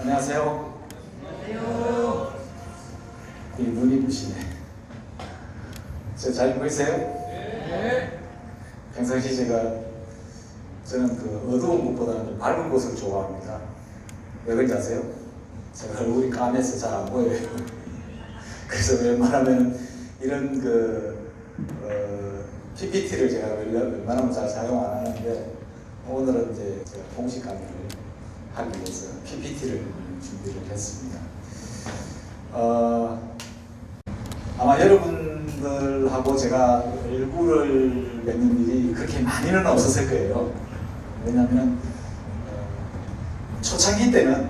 안녕하세요. 안녕하세요. 이 눈이 부시네. 잘 보이세요? 네. 평상시 저는 그 어두운 곳보다는 밝은 곳을 좋아합니다. 왜 그런지 아세요? 제가 얼굴이 까매서 잘 안 보여요. 그래서 웬만하면 이런 PPT를 제가 웬만하면 잘 사용 안 하는데, 오늘은 이제 제가 공식 강의를 하기 위해서 PPT를 준비를 했습니다. 아마 여러분들하고 제가 얼굴을 맺는 일이 그렇게 많이는 없었을 거예요. 왜냐하면 초창기 때는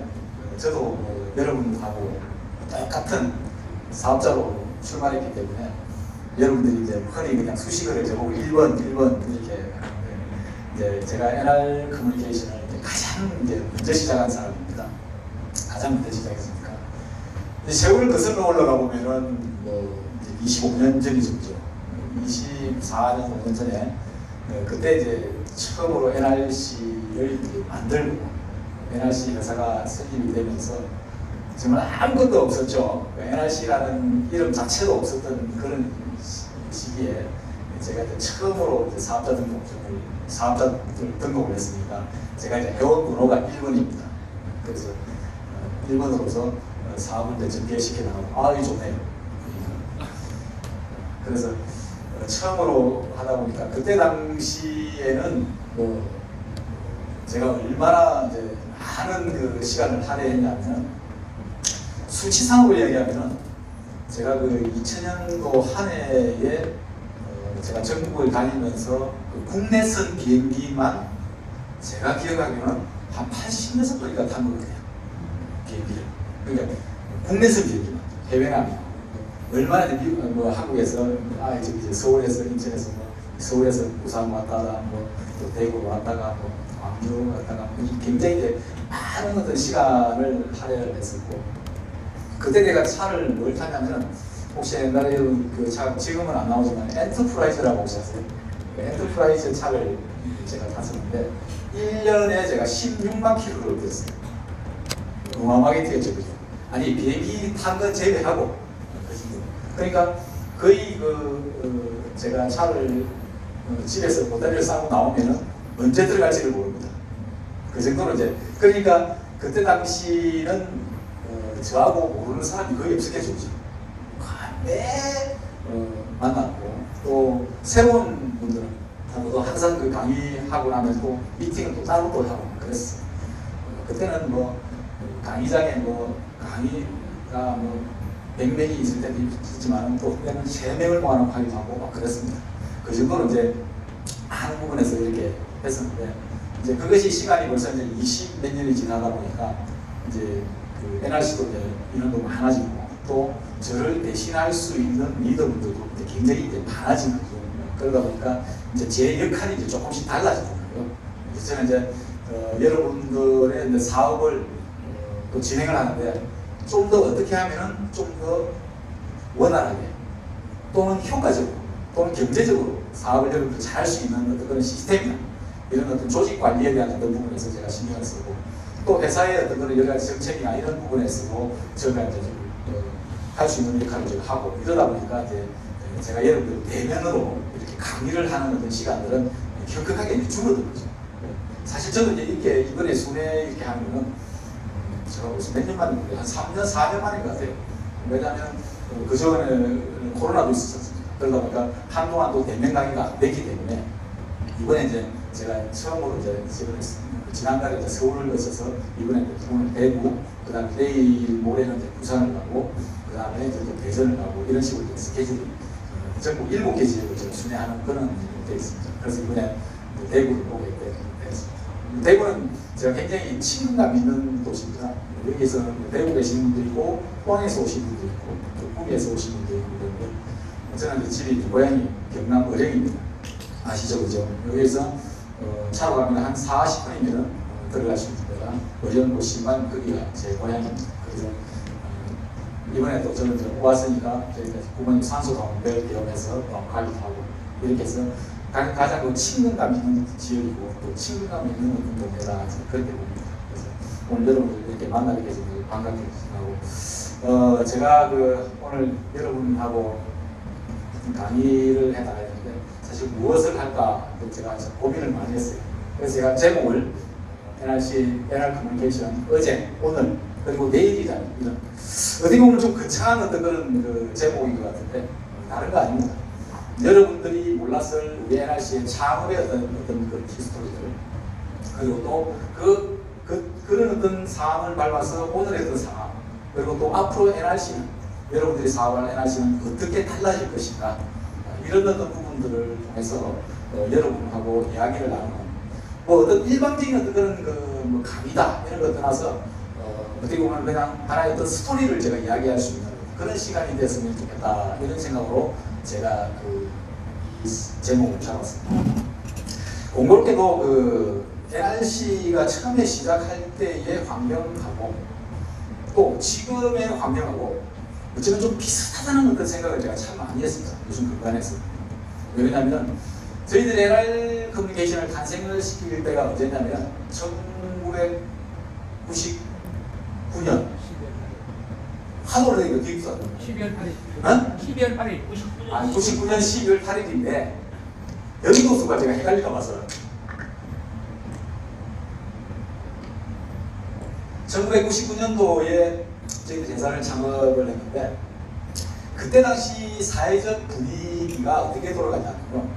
저도 여러분하고 똑같은 사업자로 출마했기 때문에 여러분들이 이제 흔히 그냥 수식어를 저보고 1번 이렇게 이제 제가 NR 커뮤니케이션을 가장 먼저 시작한 사람입니다. 가장 먼저 시작했으니까. 세월을 거슬러 올라가 보면은 뭐 25년 전이죠. 24년, 5년 전에 그때 이제 처음으로 NRC를 만들고 NRC 회사가 설립이 되면서 정말 아무것도 없었죠. NRC라는 이름 자체도 없었던 그런 시기에 제가 이제 처음으로 이제 사업자 등록을 했으니까 제가 이제 회원 번호가 1번입니다. 그래서 1번으로서 사업을 이제 전개시켜 나가고 이게 좋네요. 그래서 처음으로 하다 보니까 그때 당시에는 뭐 제가 얼마나 이제 많은 그 시간을 할애했냐면, 수치상으로 이야기하면은 제가 그 2000년도 한 해에 제가 전국을 다니면서 그 국내선 비행기만 제가 기억하기로는 한 86번인가 탄 것 같아요. 비행기를. 그러니까 국내선 비행기만, 해외는 아니고. 얼마나 뭐 한국에서 이제 서울에서 인천에서 뭐 서울에서 부산 왔다가 또 대구로 왔다가 뭐 광주 갔다가 굉장히 이제 많은 어떤 시간을 할애를 했었고, 그때 내가 차를 뭘 타냐면, 혹시 옛날에 그 차 지금은 안 나오지만 엔터프라이즈라고 혹시 아세요? 엔터프라이즈 차를 제가 탔었는데 1년에 제가 16만 킬로를 뛰었어요. 어마어마하게 뛰었죠, 그죠? 아니 비행기 탄 건 제외하고. 그러니까 거의 제가 차를 집에서 보따리를 싸고 나오면은 언제 들어갈지를 모릅니다. 그 정도로 이제, 그러니까 그때 당시는 저하고 모르는 사람이 거의 없었겠죠. 매 만났고, 또 새로운 분들은 또 항상 그 강의하고 나면 또 미팅을 또 따로 또 하고 그랬어요. 그때는 뭐 강의장에 뭐 강의가 뭐 100명이 있을 때도 있지만 또 그때는 3명을 모아놓고 하기도 하고 막 그랬습니다. 그 정도로 이제 많은 부분에서 이렇게 했었는데, 이제 그것이 시간이 벌써 이제 20 몇 년이 지나다 보니까 이제 그 NRC도 이제 인원도 많아지고, 또 저를 대신할 수 있는 리더분들도 굉장히 이제 많아진 거죠. 그러다 보니까 이제 제 역할이 이제 조금씩 달라지더라고요. 그래서 저는 이제 여러분들의 이제 사업을 또 진행을 하는데, 좀 더 어떻게 하면은 좀 더 원활하게, 또는 효과적으로, 또는 경제적으로 사업을 여러분들 잘 할 수 있는 어떤 그런 시스템이나 이런 어떤 조직 관리에 대한 어떤 부분에서 제가 신경을 쓰고, 또 회사의 어떤 그런 여러 가지 정책이나 이런 부분에서도 제가 이제 할 수 있는 역할을 제가 하고, 이러다 보니까 이제 제가 여러분들 대면으로 이렇게 강의를 하는 어떤 시간들은 격하게 줄어든 거죠. 사실 저도 이제 이번에 순회 이렇게 하면은 제가 벌써 몇 년 만인데 한 3년, 4년 만인 것 같아요. 왜냐하면 그 전에 코로나도 있었습니다. 그러다 보니까 한동안 또 대면 강의가 안 됐기 때문에 이번에 이제 제가 처음으로 이제 지난달에 이제 서울을 거쳐서 이번에 오늘 대구, 그 다음에 내일 모레는 이제 부산을 가고, 그 다음에 이제 또 대전을 가고, 이런 식으로 스케줄이 전국 7개 지역을 제가 순회하는 그런 데 있습니다. 그래서 이번에 대구를 오게 됐습니다. 대구는 제가 굉장히 친근감 있는 도시입니다. 여기서 대구 계신 분도 있고, 포항에서 오신 분도 있고, 또 구미에서 오신 분도 있고, 그런데 저는 이제 집이 고향이 경남 의령입니다. 아시죠, 그죠? 여기에서 차로 가면 한 40분이면 들어갈 수 있습니다. 의령 신발 거기가 제 고향입니다. 그래서 이번에 또 저는 왔으니까 저희가 부모님 산소도 매일 위험해서 가기도 하고, 이렇게 해서 가장 친근감 있는 지역이고 또 친근감 있는 동네라 그렇게 봅니다. 그래서 오늘 여러분들 이렇게 만나게 돼서 반갑게 생각하고 제가 오늘 여러분하고 강의를 해나가야 되는데 사실 무엇을 할까 제가 고민을 많이 했어요. 그래서 제가 제목을 NRC, NR 커뮤니케이션 어제, 오늘 그리고 내일이라는 이런 어떻게 보면 좀 거창한 어떤 그런 제목인 것 같은데 다른 거 아닙니다. 여러분들이 몰랐을 우리 NRC의 창업의 어떤 그 히스토리들 그리고 또 그런 어떤 상황을 밟아서 오늘의 어떤 상황 그리고 또 앞으로 NRC는 여러분들이 사업할 NRC는 어떻게 달라질 것인가 이런 어떤 부분들을 통해서 여러분하고 이야기를 나누는 뭐 어떤 일방적인 어떤 그런 뭐 강의다 이런 것 떠나서 어떻게 보면 그냥 하나의 어떤 스토리를 제가 이야기할 수 있는 그런 시간이 됐으면 좋겠다 이런 생각으로 제가 이 제목을 잡았습니다. 공교롭게도 NRC가 처음에 시작할 때의 환경하고 또 지금의 환경하고 어쩌면 좀 비슷하다는 어떤 생각을 제가 참 많이 했습니다. 요즘 근간에서. 왜냐하면 저희들이 NR 커뮤니케이션을 탄생을 시킬 때가 언제냐면 1999년 하도 오래되니까 기억도 안 나요. 12월 8일. 어? 12월 8일. 99년. 아니 99년 12월 8일인데 연도수가 제가 헷갈릴까 봐서 1999년도에 저희들이 회사를 창업을 했는데 그때 당시 사회적 분위기가 어떻게 돌아가냐면요.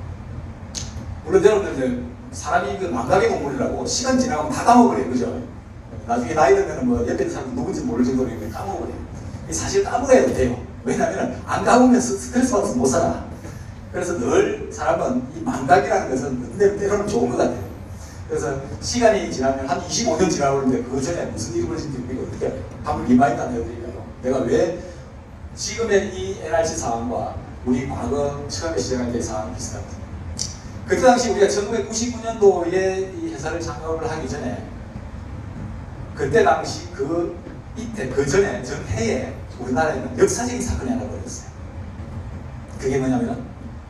물론 여러분들 사람이 망각의 동물이라고 시간 지나가면 다 까먹어버려요. 그죠? 나중에 나이 들면 뭐 옆에 있는 사람 누군지 모를 정도로 까먹어버려요. 사실 까먹어야 돼요. 왜냐하면 안 까먹으면 스트레스 받아서 못 살아. 그래서 늘 사람은 이 망각이라는 것은 때로는 좋은 것 같아요. 그래서 시간이 지나면 한 25년 지나고 있는데 그 전에 무슨 일이 벌어진지 우리가 어떻게 알아요? 한번 리마인드 해드릴까요? 내가 왜 지금의 이 NRC 상황과 우리 과거 처음에 시작할 때의 상황이 비슷한지. 그때 당시 우리가 1999년도에 이 회사를 창업을 하기 전에 그때 당시 이때 그 전에 전해에 우리나라에는 역사적인 사건이 하나 벌어졌어요. 그게 뭐냐면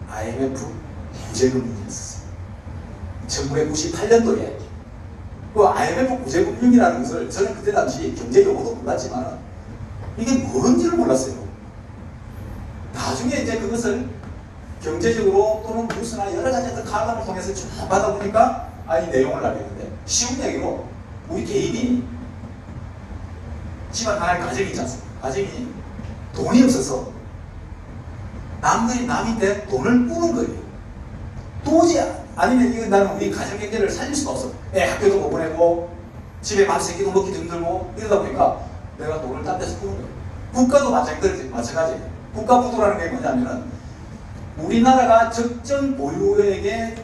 IMF 구제금융이었어요. 1998년도에 그 IMF 구제금융이라는 것을 저는 그때 당시 경제 용어도 몰랐지만 이게 뭔지를 몰랐어요. 나중에 이제 그것을 경제적으로 또는 뉴스나 여러 가지 어떤 칼럼을 통해서 쭉 받아보니까 이 내용을 알겠는데 쉬운 얘기로 우리 개인이 집안 하나의 가정이 있지 않습니까? 가정이 돈이 없어서 남인데 돈을 꾸는 거예요. 도저히 아니면 이거 나는 우리 가정 경제를 살릴 수가 없어. 애 학교도 못 보내고 집에 밥 세끼도 먹기도 힘들고 이러다 보니까 내가 돈을 딴 데서 꾸는 거예요. 국가도 마찬가지예요. 국가부도라는 게 뭐냐면은 우리나라가 적정 보유액의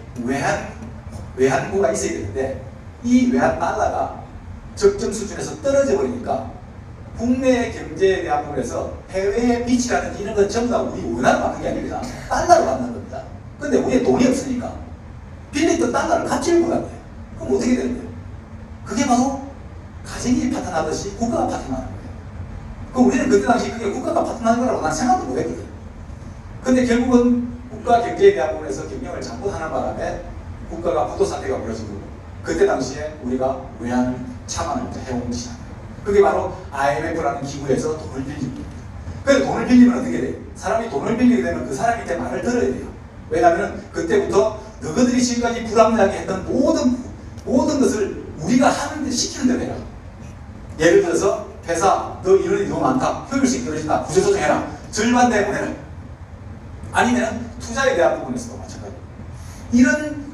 외환고가 있어야 되는데 이 외환 달러가 적정 수준에서 떨어져 버리니까 국내 경제에 대한 부분에서 해외의 빚이라든지 이런 건 전부 다 우리 원화로 받는 게 아닙니다. 달러로 받는 겁니다. 근데 우리의 돈이 없으니까 빌렸던 달러를 갚지를 못한 거예요. 그럼 어떻게 되는 거예요? 그게 바로 가정이 파탄하듯이 국가가 파탄하는 거예요. 그럼 우리는 그때 당시 그게 국가가 파탄하는 거라고 난 생각도 못 했거든. 근데 결국은 국가 경제에 대한 부분에서 경영을 잘못하는 바람에 국가가 부도 사태가 벌어지고 그때 당시에 우리가 외환 차만을 해온 것이다. 그게 바로 IMF라는 기구에서 돈을 빌립니다. 그래서 돈을 빌리면 어떻게 돼요? 사람이 돈을 빌리게 되면 그 사람한테 말을 들어야 돼요. 왜냐하면 그때부터 너희들이 지금까지 불합리하게 했던 모든 것을 우리가 하는데 시키는 대로 해라. 예를 들어서 회사 너 이런 일이 너무 많다. 효율성이 떨어진다. 구조 조정해라. 절반 내보내라. 아니면 투자에 대한 부분에서도 마찬가지예요. 이런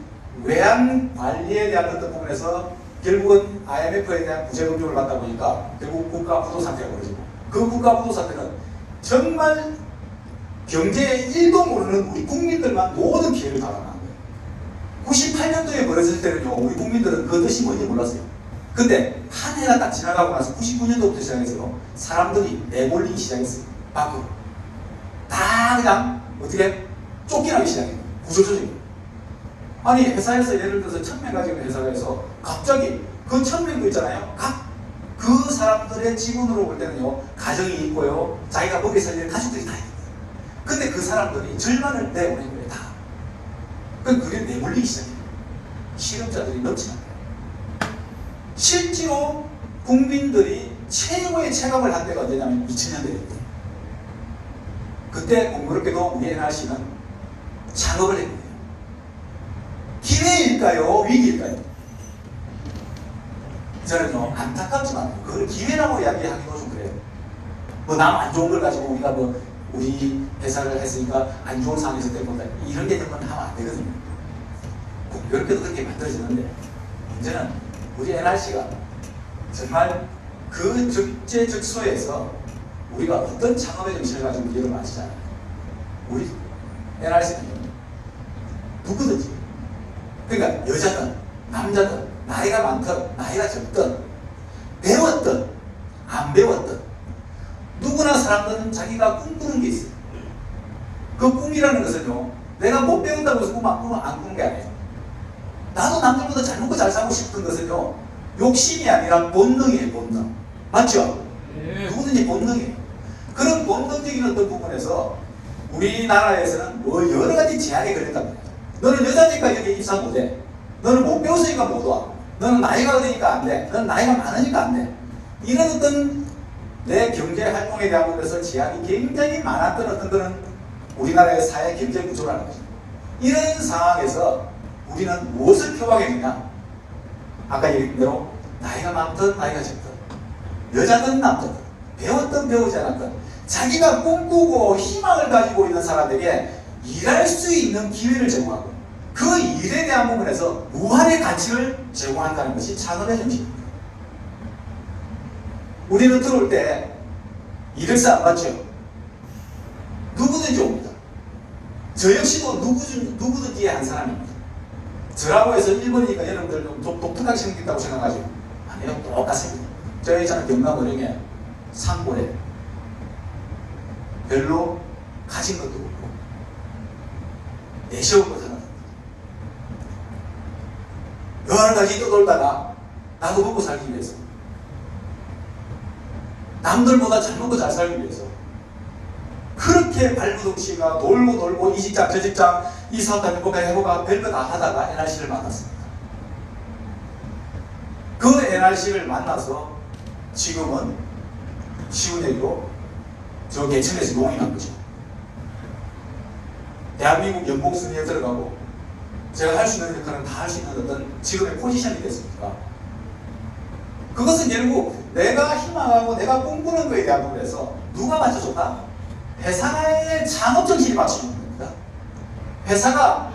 외환 관리에 대한 어떤 부분에서 결국은 IMF에 대한 구제금융을 받다 보니까 결국 국가 부도 사태가 벌어지고 그 국가 부도 사태는 정말 경제에 1도 모르는 우리 국민들만 모든 피해를 당하는 거예요. 98년도에 벌어졌을 때는요 우리 국민들은 그 뜻이 뭔지 몰랐어요. 근데 한 해가 딱 지나가고 나서 99년도부터 시작해서요 사람들이 내몰리기 시작했어요. 밖으로 다 그냥 어떻게 쫓겨나기 시작해요. 구조조정이. 아니 회사에서 예를 들어서 1000명 가지고 회사가 해서 갑자기 그 1000명도 있잖아요. 각 그 사람들의 지분으로 볼 때는요 가정이 있고요 자기가 먹여 살리는 가족들이 다 있는 거예요. 근데 그 사람들이 절반을 내보낸 거예요 다. 그게 내몰리기 시작해요. 실업자들이 넘치는 거예요. 실제로 국민들이 최고의 체감을 한 때가 언제냐면 2000년대입니다. 그때 공교롭게도 우리 NRC는 창업을 했거든요. 기회일까요? 위기일까요? 저는요, 안타깝지만 그걸 기회라고 이야기하기도 좀 그래요. 뭐 남 안 좋은 걸 가지고 우리가 뭐 우리 회사를 했으니까 안 좋은 상황에서 때문에 이런 게 되면 하면 안 되거든요. 공교롭게도 그렇게 만들어지는데 문제는 우리 NRC가 정말 그 적재적소에서 우리가 어떤 창업의 정신을 가지고 기회를 마치잖아요. 우리 NRC는 누구든지, 그러니까 여자든 남자든 나이가 많든 나이가 적든 배웠든 안 배웠든 누구나 사람들은 자기가 꿈꾸는 게 있어요. 그 꿈이라는 것은요, 내가 못 배운다고 해서 꿈 안 꾸는 게 아니에요. 나도 남들보다 잘 먹고 잘 살고 싶은 것은요, 욕심이 아니라 본능이에요. 본능. 맞죠? 네. 누구든지 본능이에요. 그런 본능적인 어떤 부분에서 우리나라에서는 뭐 여러 가지 제약에 걸린단 말이에요. 너는 여자니까 여기 입사 못해. 너는 못 배웠으니까 못 와. 너는 나이가 어리니까 안 돼. 너는 나이가 많으니까 안 돼. 이런 어떤 내 경제 활동에 대한 부분에서 제약이 굉장히 많았던 어떤 그런 우리나라의 사회 경제 구조라는 거죠. 이런 상황에서 우리는 무엇을 표방했느냐? 아까 얘기한 대로 나이가 많든 나이가 적든 여자든 남자든 배웠든 배우지 않았든 자기가 꿈꾸고 희망을 가지고 있는 사람에게 일할 수 있는 기회를 제공하고 그 일에 대한 부분에서 무한의 가치를 제공한다는 것이 창업의 정신입니다. 우리는 들어올 때 이력서 안 받죠? 누구든지 옵니다. 저 역시도 누구든지 한 사람입니다. 저라고 해서 1번이니까 여러분들 좀 독특하게 생겼다고 생각하죠? 아니요, 똑같습니다. 저희 저는 경남어령에 산골에 별로 가진 것도 없고 내세울 것 하나 여러 가지 떠돌다가 나도 먹고 살기 위해서 남들보다 잘 먹고 잘 살기 위해서 그렇게 발버둥치가 돌고 이 직장 저 직장 이 사업 해보가 별거 다 하다가 NRC를 만났습니다. 그 NRC를 만나서 지금은 쉬운 얘기로 저 개천에서 용인한 거죠. 대한민국 연봉순위에 들어가고 제가 할 수 있는 역할은 다 할 수 있는 어떤 지금의 포지션이 됐습니까? 그것은 결국 내가 희망하고 내가 꿈꾸는 것에 대한 부분에서 누가 맞춰줬다? 회사의 창업정신이 맞춰주는 겁니다. 회사가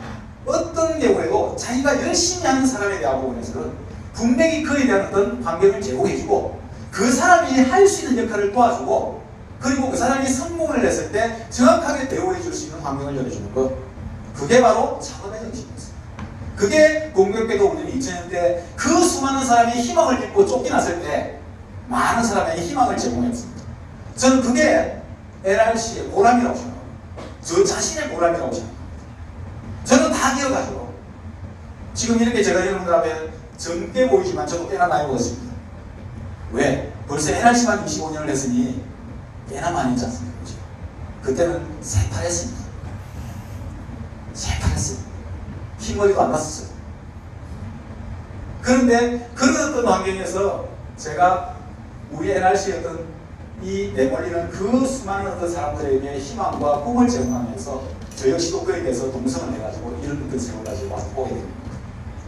어떤 경우에도 자기가 열심히 하는 사람에 대한 부분에서는 분명히 그에 대한 어떤 환경을 제공해주고 그 사람이 할 수 있는 역할을 도와주고 그리고 그 사람이 성공을 했을 때 정확하게 대우해 줄 수 있는 환경을 열어주는 것, 그게 바로 창업의 정신이었습니다. 그게 공교롭게도 우리는 2000년대 그 수많은 사람이 희망을 잃고 쫓겨났을 때 많은 사람에게 희망을 제공했습니다. 저는 그게 NRC의 보람이라고 생각합니다. 저 자신의 보람이라고 생각합니다. 저는 다 기억하죠. 지금 이렇게 제가 여러분들 앞에 젊게 보이지만 저도 꽤나 나이 먹었습니다. 왜? 벌써 NRC만 25년을 했으니 꽤나 많이 있지 않습니까? 그때는 새파랬습니다. 새파랬습니다. 흰머리도 안 났었어요. 그런데 그런 어떤 환경에서 제가 우리 NRC의 어떤 이 내몰리는 그 수많은 어떤 사람들에게 희망과 꿈을 제공하면서 저 역시도 그에 대해서 동성을 해가지고 이런 어떤 세월을 가지고 와서 보게 됩니다.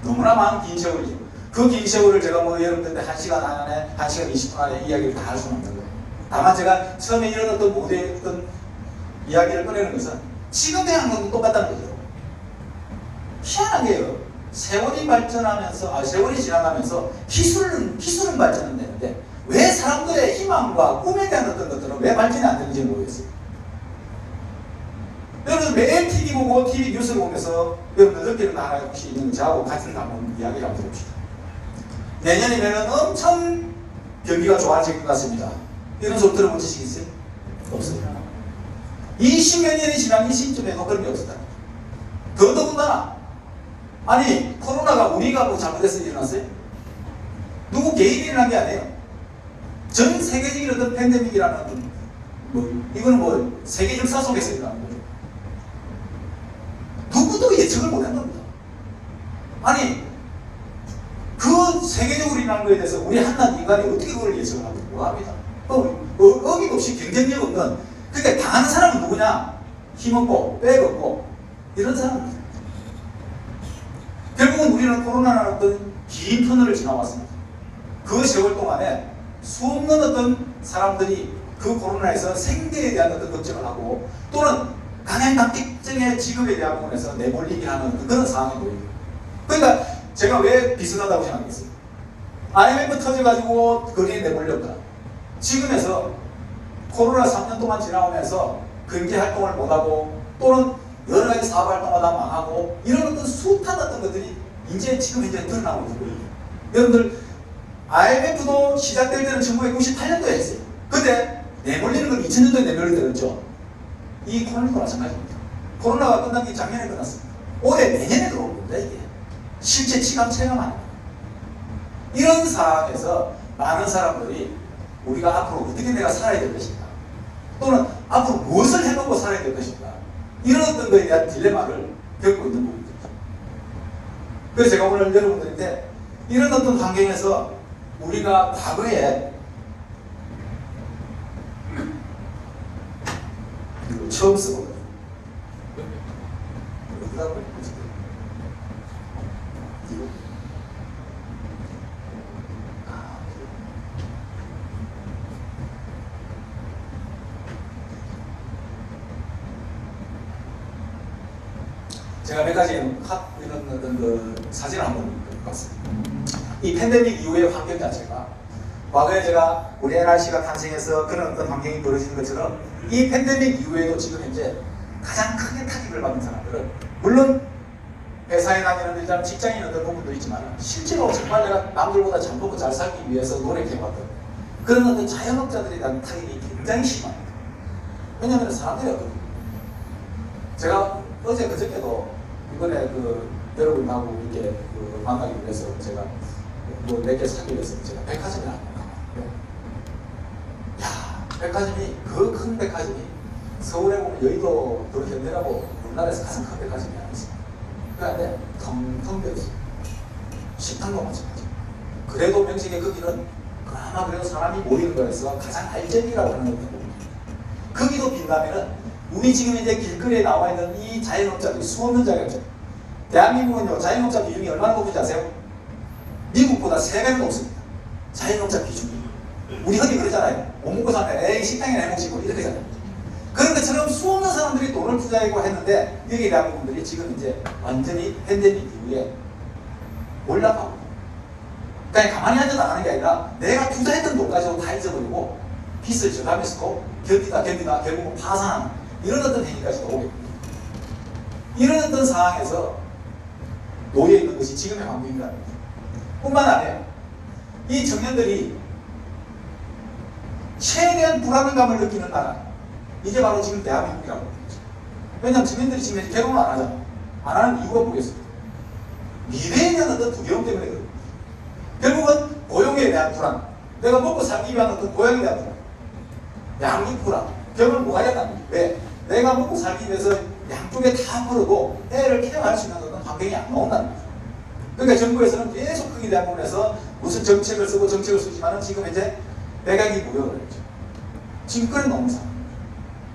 너무나 많은 긴 세월이죠. 그 긴 세월을 제가 뭐 여러분들한테 1시간 안에 1시간 20분 안에 이야기를 다 할 수는 없는 거예요. 다만 제가 처음에 이런 어떤 모델 어떤 이야기를 꺼내는 것은 지금의 한국은 똑같다는 거죠. 희한하게요. 세월이 발전하면서, 세월이 지나가면서 기술은 발전은 되는데 왜 사람들의 희망과 꿈에 대한 어떤 것들은 왜 발전이 안 되는지 모르겠어요. 여러분 매일 TV 보고 TV 뉴스를 보면서 여러분들 느끼는 거 하나 혹시 있는 저하고 같은 한번 이야기를 한번 해봅시다. 내년이면 엄청 경기가 좋아질 것 같습니다. 이런 소리 들어본 지식 있어요? 없어요. 20몇 년이 지난 이 시점에도 그런 게 없었다. 더더군다나 아니 코로나가 우리가 뭐 잘못해서 일어났어요? 누구 개인이 일어난 게 아니에요. 전 세계적인 어떤 팬데믹이라는 어떤 이거는 뭐 세계 역사 속에서 일어난 거죠. 누구도 예측을 못한 겁니다. 아니 그 세계적으로 일어나는 것에 대해서 우리 한낱 인간이 어떻게 그걸 예측을 하고 합니다. 어김없이 경쟁력 없는, 그러니까 당하는 사람은 누구냐? 힘없고 빽 없고 이런 사람입니다. 결국은 우리는 코로나라는 어떤 긴 터널을 지나왔습니다. 그 세월 동안에 수없는 어떤 사람들이 그 코로나에서 생계에 대한 어떤 걱정을 하고 또는 강행강직증의 직업에 대한 부분에서 내몰리게 하는 그런 상황이 보입니다. 그러니까 제가 왜 비슷하다고 생각했어요? IMF 터져가지고 거기에 내몰렸다. 지금에서 코로나 3년 동안 지나오면서 경제 활동을 못하고 또는 여러 가지 사업 활동을 다 망하고 이런 어떤 숱한 어떤 것들이 이제 지금 현재 드러나고 있는 거예요. 여러분들 IMF도 시작될 때는 1998년도에 했어요. 근데 내몰리는 건 2000년도에 내몰렸죠. 이 코로나도 마찬가지입니다. 코로나가 끝난 게 작년에 끝났습니다. 올해 내년에 들어올 겁니다. 이게 실제 체감 안 해요. 이런 상황에서 많은 사람들이 우리가 앞으로 어떻게 내가 살아야 될 것인가 또는 앞으로 무엇을 해놓고 살아야 될 것인가 이런 어떤 것에 대한 딜레마를 겪고 있는 부분입니다. 그래서 제가 오늘 여러분들한테 이런 어떤 환경에서 우리가 과거에 이걸 처음 쓰거든요. 이거 제가 몇 가지 이런 어떤 그 사진을 한번 봤습니다. 이 팬데믹 이후의 환경 자체가 과거에 제가 우리 NRC가 탄생해서 그런 어떤 환경이 벌어지는 것처럼 이 팬데믹 이후에도 지금 현재 가장 크게 타격을 받는 사람들은 물론 회사에 다니는 일단 직장인 어떤 부분도 있지만 실제로 정말 내가 남들보다 잘 먹고 잘 살기 위해서 노력해왔던 그런 어떤 자영업자들에 대한 타격이 굉장히 심합니다. 왜냐하면 사람들이 어떤 제가 어제 그저께도 이번에 그 여러분하고 이렇게 그 만나기 위해서 제가 뭐 몇 개 사기 위해서 제가 백화점에 나갔거든요. 야, 백화점이 그 큰 백화점이 서울에 보면 여의도 도로현대라고 우리나라에서 가장 큰 백화점이 하나 있습니다. 그런데 텅텅 비어 있어요. 식당도 마찬가지. 그래도 명색에 거기는 그나마 그래도 사람이 모이는 거에서 가장 알전이라고 하는 것도 거기도 빈다면은 우리 지금 이제 길거리에 나와 있는 이 자영업자들이 수없는 자영업자. 대한민국은요, 자영업자 비중이 얼마나 높은지 아세요? 미국보다 3배는 높습니다. 자영업자 비중이. 우리 흔히 그러잖아요. 못 먹고 사는데 에이 식당이나 해먹지고 이렇게 하잖아요. 그런 것처럼 수없는 사람들이 돈을 투자하고 했는데 여기에 대한 부분들이 지금 이제 완전히 팬데믹 이후에 올라가고 그러니까 가만히 앉아 나가는 게 아니라 내가 투자했던 돈까지도 다 잊어버리고 빚을 져가면서도 견디다 결국은 파산하는 이런 어떤 행위까지도 오게 됩니다. 이런 어떤 상황에서 놓여 있는 것이 지금의 환경이라는 겁니다. 뿐만 아니라 이 청년들이 최대한 불안감을 느끼는 나라 이게 바로 지금 대한민국이라고 합니다. 왜냐하면 청년들이 지금 결혼을 안 하잖아요. 안 하는 이유가 뭐겠습니까? 미래에 대한 어떤 두려움 때문에 그래요. 결국은 고용에 대한 불안, 내가 먹고 살기 위한 어떤 고용에 대한 불안, 양육 불안, 결국은 뭐가 됐다는 거예요. 왜? 내가 먹고 살기 위해서 양쪽에 다 벌어도 애를 케어할 수 있는 어떤 환경이 안 나온다는 거죠. 그러니까 정부에서는 계속 거기에 대한 부분에서 무슨 정책을 쓰고 정책을 쓰지만은 지금 이제 백악이 무효를 했죠. 지금 그런 농사.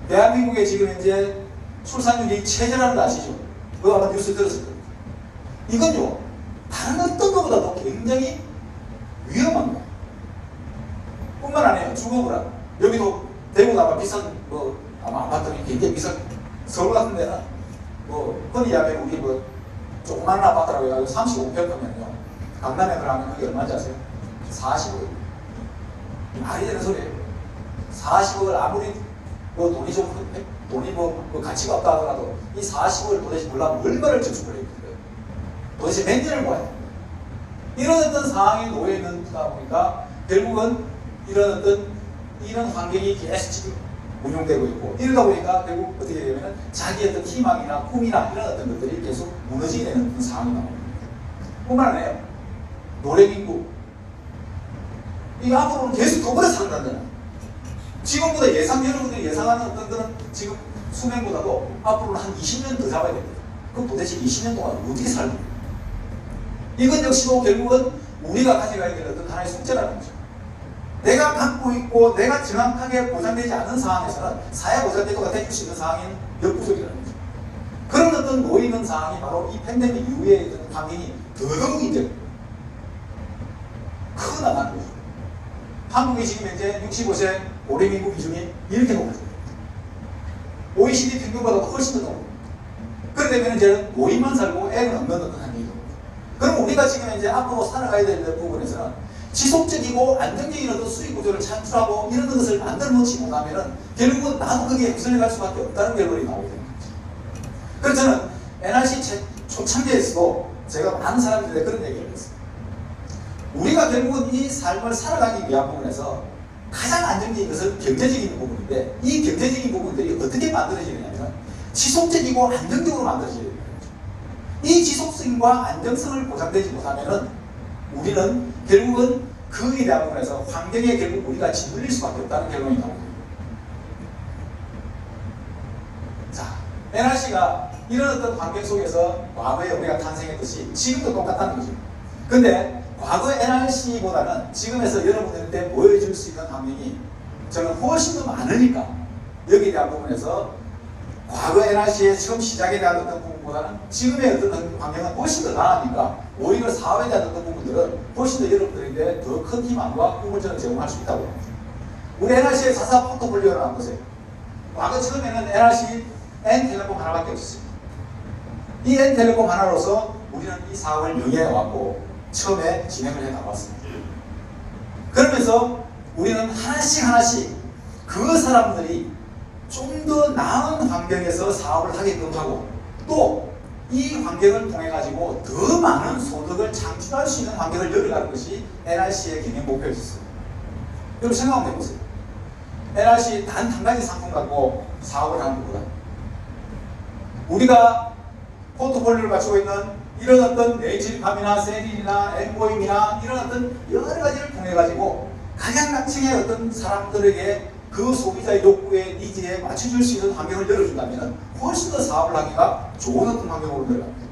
대한민국에 지금 이제 출산율이 최저라는 거 아시죠? 그거 아마 뉴스 들었을 겁니다. 이건요, 다른 어떤 것보다도 굉장히 위험한 거예요. 뿐만 아니에요. 주거불안. 여기도 대구가 아마 비싼 뭐 아마 아파트는 굉장히 비싼 서울 같은 데는 뭐 흔히 이야기하면 우리 뭐 조그마한 아파트라고 해가지고 35평이면요 강남에 그러면 그게 얼마인지 아세요? 40억. 말이 되는 소리예요. 40억을 아무리 뭐 돈이 뭐 가치가 없다 하더라도 이 40억을 도대체 몰라면 얼마를 저축을 해야 돼요? 도대체 몇 년을 모아야 돼요? 이런 어떤 상황에 놓여 있는다 보니까 결국은 이런 환경이 계속 지금 운용되고 있고 이러다 보니까 결국 어떻게 되냐면 자기 어떤 희망이나 꿈이나 이런 어떤 것들이 계속 무너지게 되는 그런 상황이 나옵니다. 뿐만 아니라 노령인구 이 앞으로는 계속 더 오래 산다잖아요. 지금보다 여러분들이 예상하는 어떤 그런 지금 수명보다도 앞으로는 한 20년 더 잡아야 됩니다. 그럼 도대체 20년 동안 어떻게 살고 이건 역시도 결국은 우리가 가져가야 될 어떤 하나의 숙제라는 거죠. 내가 갖고 있고 내가 정확하게 보장되지 않은 상황에서는 사회 보장제도가 대줄 수 있는 상황인 역부족이라는 거죠. 그런 어떤 놓이는 상황이 바로 이 팬데믹 이후에 있던 환경이 더더욱 이제 크게 나가는 거죠. 한국이 지금 현재 65세 고령인구 비중이 이렇게 높아요. OECD 평균보다도 훨씬 더 높아요. 그렇게 되면 이제 노인만 살고 애는 없는 어떤 환경이죠. 그럼 우리가 지금 이제 앞으로 살아가야 되는 부분에서는 지속적이고 안정적인 어떤 수익 구조를 창출하고 이런 것을 만들어 놓지 못하면은 결국은 나도 거기에 휩쓸려 갈 수밖에 없다는 결론이 나오게 됩니다. 그래서 저는 NRC 초창기에서도 제가 많은 사람들한테 그런 얘기를 했어요. 우리가 결국은 이 삶을 살아가기 위한 부분에서 가장 안정적인 것은 경제적인 부분인데 이 경제적인 부분들이 어떻게 만들어지느냐면 지속적이고 안정적으로 만들어져야 됩니다. 이 지속성과 안정성을 보장되지 못하면은 우리는 결국은 그에 대한 부분에서 환경에 결국 우리가 짓눌릴 수밖에 없다는 결론이 나옵니다. 자, NRC가 이런 어떤 환경 속에서 과거에 우리가 탄생했듯이 지금도 똑같다는 거죠. 근데 과거 NRC보다는 지금에서 여러분들한테 보여줄 수 있는 환경이 저는 훨씬 더 많으니까 여기에 대한 부분에서 과거 NRC의 처음 시작에 대한 어떤 부분보다는 지금의 어떤 환경은 훨씬 더 나으니까 오히려 사업에 대한 어떤 부분들은 훨씬 더 여러분들에게 더 큰 희망과 꿈을 저는 제공할 수 있다고 합니다. 우리 NRC의 4사 포트폴리오를 한번 보세요. 과거 처음에는 NRC N텔레콤 하나밖에 없었어요. 이 N텔레콤 하나로서 우리는 이 사업을 영위해왔고 처음에 진행을 해나갔습니다. 그러면서 우리는 하나씩 그 사람들이 좀 더 나은 환경에서 사업을 하게끔 하고 또 이 환경을 통해 가지고 더 많은 소득을 창출할 수 있는 환경을 열어가는 것이 NRC의 경영 목표였어요. 여러분 생각 한번 해보세요. NRC 단 한 가지 상품 갖고 사업을 하는 것보다 우리가 포트폴리오를 갖추고 있는 이런 어떤 네이처팜이나 세린이나 엠보임이나 이런 어떤 여러 가지를 통해 가지고 각양각층의 어떤 사람들에게 그 소비자의 욕구에 니즈에 맞춰줄 수 있는 환경을 열어준다면 훨씬 더 사업을 하기가 좋은 어떤 환경으로 들어갑니다.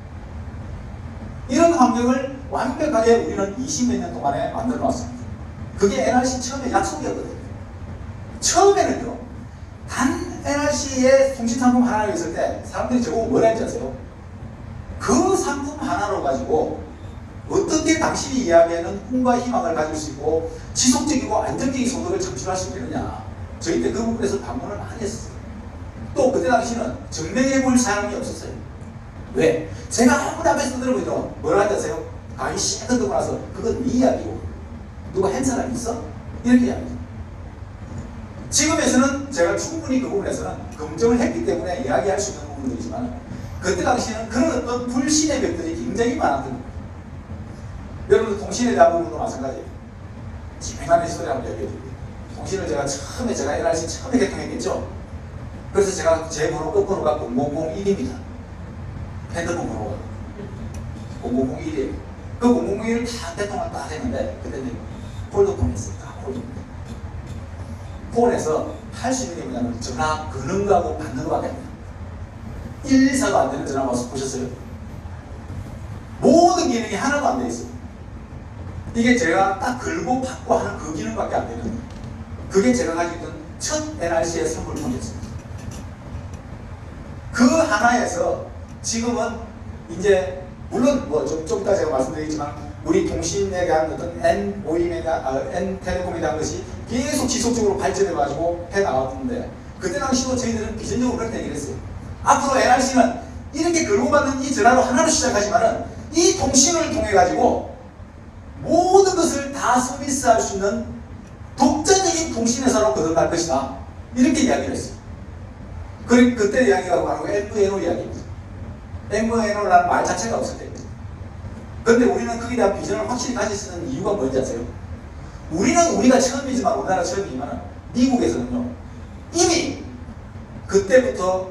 이런 환경을 완벽하게 우리는 20몇 년 동안에 만들어 놨습니다. 그게 NRC 처음에 약속이었거든요. 처음에는요, 단 NRC의 통신상품 하나가 있을 때 사람들이 저보고 뭐라 했는지 아세요? 그 상품 하나로 가지고 어떻게 당신이 이야기하는 꿈과 희망을 가질 수 있고 지속적이고 안정적인 소득을 창출할 수 있느냐. 저희 때 그 부분에서 방문을 많이 했었어요. 또 그때 당시는 증명해 볼 사람이 없었어요. 왜? 제가 아무리 앞에서 들어보죠. 뭐라 하지 아세요? 아이 씨 듣고 나서 그건 네 이야기고 누가 한 사람이 있어? 이렇게 이야기해요. 지금에서는 제가 충분히 그 부분에서는 검증을 했기 때문에 이야기할 수 있는 부분들이지만 그때 당시에는 그런 어떤 불신의 벽들이 굉장히 많았던 거예요. 여러분들 통신에 대한 부분도 마찬가지예요. 김행한의 시절에 한번 얘기해드릴게요. 통신을 제가 NRC 처음에 개통했겠죠. 그래서 제가 제 번호 끝번호가 0001입니다. 핸드폰 번호가 0001이에요. 그 0001을 다 개통을 딱 했는데 그때는 폴더폰 했어요. 다 폴더폰. 폰에서 할 수 있는 게 뭐냐면 전화 거는 거하고 받는 거밖에 안 돼요. 114도 안 되는 전화 와서 보셨어요? 모든 기능이 하나도 안 돼 있어요. 이게 제가 딱 걸고 받고 하는 그 기능밖에 안 되는 거예요. 그게 제가 가지고 있던 첫 NRC의 선물폰이었습니다. 그 하나에서 지금은 이제 물론 뭐 좀 이따 제가 말씀드리겠지만 우리 통신에 대한 어떤 N텔레콤에 대한 것이 계속 지속적으로 발전해가지고 해나왔는데 그때 당시도 저희들은 비전적으로 그렇게 얘기를 했어요. 앞으로 NRC는 이렇게 걸고 받는 이 전화로 하나로 시작하지만은 이 통신을 통해 가지고 모든 것을 다 서비스할 수 있는 독자적인 통신회사로 거듭날 것이다. 이렇게 이야기를 했어요. 그때 이야기가 바로 MVNO 이야기입니다. MVNO라는 말 자체가 없을 때입니다. 그런데 우리는 거기에 대한 비전을 확실히 가질 수 있는 이유가 뭔지 아세요? 우리가 처음이지만 우리나라 처음이지만 미국에서는요 이미 그때부터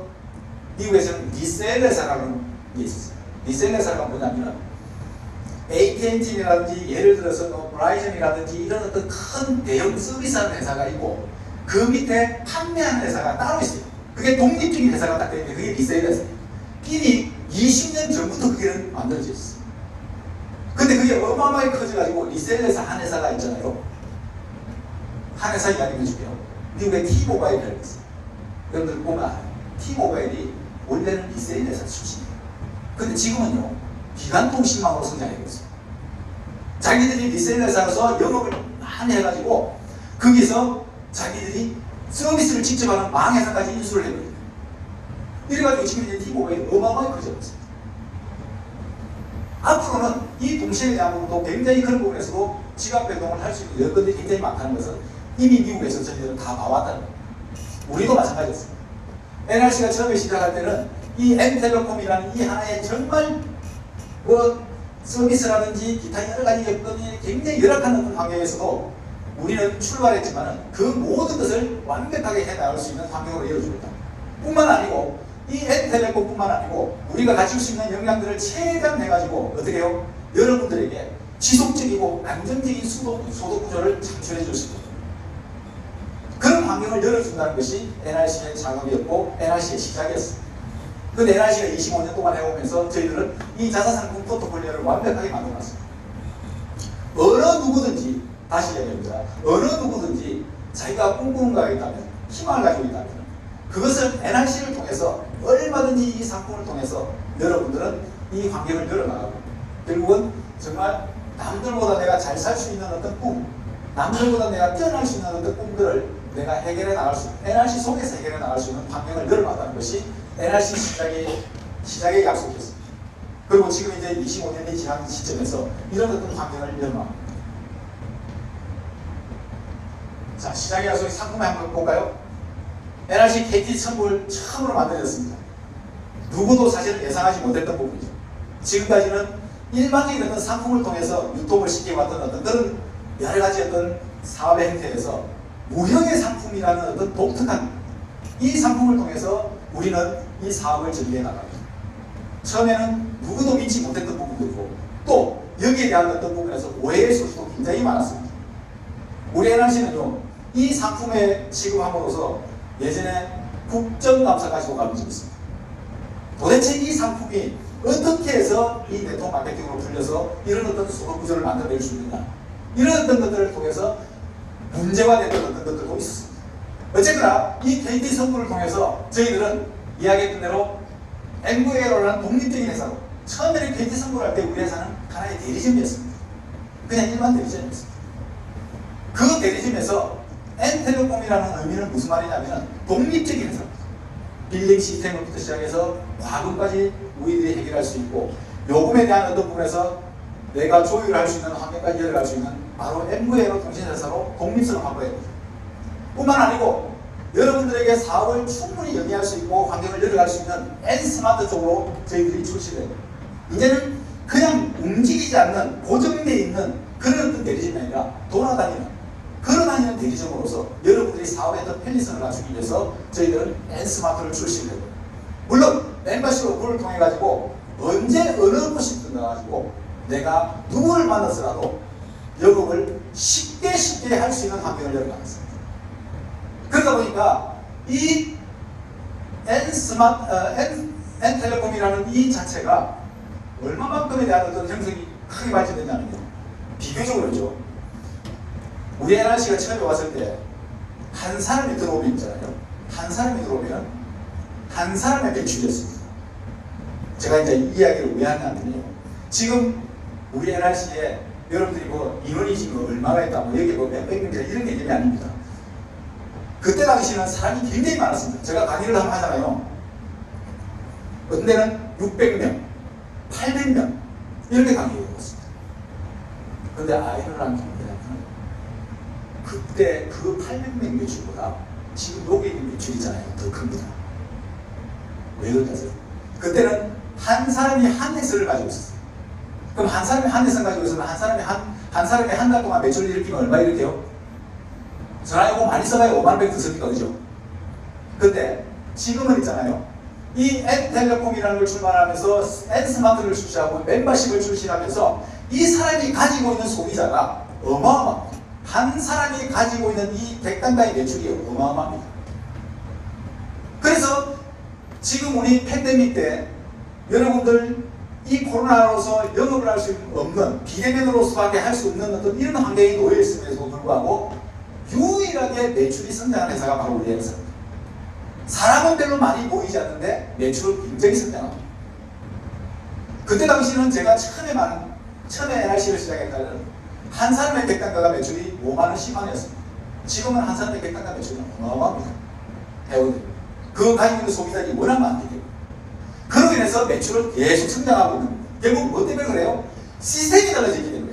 미국에서는 리셀러사라는 게 있었어요. 리셀러사가 뭐냐면 AT&T라든지 예를 들어서 브라이전이라든지 이런 어떤 큰 대형 서비스하는 회사가 있고 그 밑에 판매하는 회사가 따로 있어요. 그게 독립적인 회사가 딱 되는데 그게 리셀러사예요. 이미 20년 전부터 그게 만들어져 있었어요. 근데 근데 그게 어마어마하게 커져가지고 리셀에서 한 회사가 있잖아요. 한 회사 이야기 해줄게요. 미국의 T-모바일이라고 있어요. 여러분들 보면 알아요. T-모바일이 원래는 리셀 회사 출신이에요. 근데 지금은요, 기간통신망으로 성장하고 있어요. 자기들이 리셀 회사에서 영업을 많이 해가지고 거기서 자기들이 서비스를 직접 하는 망회사까지 인수를 해버려요. 이래가지고 지금 이제 T-모바일이 어마어마하게 커져버렸어요. 앞으로는 이 동시에 대한 부분도 굉장히 그런 부분에서도 지각 변동을 할 수 있는 여건들이 굉장히 많다는 것은 이미 미국에서 저희들은 다 봐왔다는 거예요. 우리도 마찬가지였습니다. NRC가 처음에 시작할 때는 이 N텔레콤이라는 이 하나의 정말 서비스라든지 기타 여러 가지 여건이 굉장히 열악한 환경에서도 우리는 출발했지만 그 모든 것을 완벽하게 해나갈 수 있는 환경으로 이어주었다. 뿐만 아니고 이 N텔레콤뿐만 아니고 우리가 가질 수 있는 역량들을 최대한해가지고 어떻게 해요? 여러분들에게 지속적이고 안정적인 소득 구조를 창출해 줄 수 있는 그런 환경을 열어준다는 것이 NRC의 작업이었고 NRC의 시작이었습니다. 근데 NRC가 25년 동안 해오면서 저희들은 이 자사상품 포트폴리오를 완벽하게 만들어놨습니다. 어느 누구든지 다시 얘기합니다. 어느 누구든지 자기가 꿈꾸는 거가 있다면 희망을 가지고 있다면 그것을 NRC를 통해서 얼마든지 이 상품을 통해서 여러분들은 이 환경을 열어나가고 결국은 정말 남들보다 내가 잘 살 수 있는 어떤 꿈, 남들보다 내가 뛰어날 수 있는 어떤 꿈들을 내가 해결해 나갈 수 있는 NRC 속에서 해결해 나갈 수 있는 환경을 열어나가는 것이 NRC 시작의 약속이었습니다. 그리고 지금 이제 25년이 지난 시점에서 이런 어떤 환경을 열어나갑니다. 자, 시작의 약속의 상품을 한번 볼까요? NRC KT 천국을 처음으로 만들어졌습니다. 누구도 사실 예상하지 못했던 부분이죠. 지금까지는 일반적인 어떤 상품을 통해서 유통을 시켜왔던 어떤 그런 여러 가지 어떤 사업의 행태에서 무형의 상품이라는 어떤 독특한 이 상품을 통해서 우리는 이 사업을 전개해 나갑니다. 처음에는 누구도 믿지 못했던 부분들이고 또 여기에 대한 어떤 부분에서 오해의 소지도 굉장히 많았습니다. 우리 NRC는요, 이 상품에 취급함으로써 예전에 국정감사까지도 가본 적이 있습니다. 도대체 이 상품이 어떻게 해서 이 네트워크 마케팅으로 풀려서 이런 어떤 소득 구조를 만들어낼 수 있느냐, 이런 어떤 것들을 통해서 문제가 됐던 어떤 것들도 있었습니다. 어쨌거나 이 KT 선물을 통해서 저희들은 이야기했던 대로 MVA로라는 독립적인 회사로 처음에는 KT 선물을 할 때 우리 회사는 하나의 대리점이었습니다. 그냥 일반 대리점이었습니다. 그 대리점에서 N텔레콤이라는 의미는 무슨 말이냐면 독립적인 회사입니다. 빌링 시스템부터 시작해서 과금까지 우리들이 해결할 수 있고 요금에 대한 어떤 부분에서 내가 조율할 수 있는 환경까지 열어갈 수 있는 바로 MVA로 통신회사로 독립성을 확보해야 됩니다. 뿐만 아니고 여러분들에게 사업을 충분히 영위할 수 있고 환경을 열어갈 수 있는 N스마트 쪽으로 저희들이 출시를 해요. 이제는 그냥 움직이지 않는 고정되어 있는 그런 어떤 대리점이 아니라 돌아다니는 걸어다니는 대리점으로서 여러분들이 사업의 어떤 편리성을 갖추기 위해서 저희들은 N스마트를 출시를 해요. 물론 멤버십 어플을 통해 가지고 언제 어느 곳이든 가가지고 내가 누구를 만나서라도 영업을 쉽게 할 수 있는 환경을 열어가겠습니다. 그러다 보니까 이 N텔레콤이라는 이 자체가 얼마만큼에 대한 어떤 형성이 크게 발전되냐면요, 비교적으로죠. 우리 NRC가 처음에 왔을 때 한 사람이 들어오면 있잖아요. 한 사람이 들어오면 한 사람의 매출이었습니다. 제가 이제 이 이야기를 왜 하냐면요, 지금 우리 NRC에 여러분들이 뭐 인원이 지금 얼마나 있다, 뭐 여기 뭐 몇백 명이다 이런 개념이 아닙니다. 그때 당시에는 사람이 굉장히 많았습니다. 제가 강의를 한번 하잖아요. 어떤 데는 600명, 800명 이렇게 강의를 했습니다. 그런데 아이러니한 게 뭐냐면 그때 그 800명 매출보다 지금 여기 있는 매출이잖아요. 더 큽니다. 왜 그럴까요? 그때는 한 사람이 한 회사를 가지고 있었어요. 그럼 한 사람이 한 회사 가지고 있으면 한 사람이 한 달 동안 매출을 일으키면 얼마 일으켜요? 전화요금 많이 써봐야 5만 원 씁니까? 그죠? 근데 지금은 있잖아요. 이 N텔레콤이라는 걸 출발하면서 N스마트를 출시하고 멤버십을 출시하면서 이 사람이 가지고 있는 소비자가 어마어마합니다. 한 사람이 가지고 있는 이 100단가의 매출이 어마어마합니다. 그래서 지금 우리 팬데믹 때 여러분들 이 코로나로서 영업을 할 수 없는 비대면으로서밖에 할 수 없는 어떤 이런 환경에 놓여 있음에도 불구하고 유일하게 매출이 성장한 회사가 바로 우리 회사입니다. 사람은 별로 많이 보이지 않는데 매출은 굉장히 성장합니다. 그때 당시는 제가 처음에 NRC를 시작할 때는 한 사람의 백단가가 매출이 5만원, 10만원이었습니다. 지금은 한 사람의 백단가 매출이 어마어마합니다. 회원들. 그거 가지고 있는 소비자들이 워낙 많기 때문에. 그로 인해서 매출은 계속 성장하고 있는 겁니다. 결국 뭐 때문에 그래요? 시스템이 달라지기 때문에.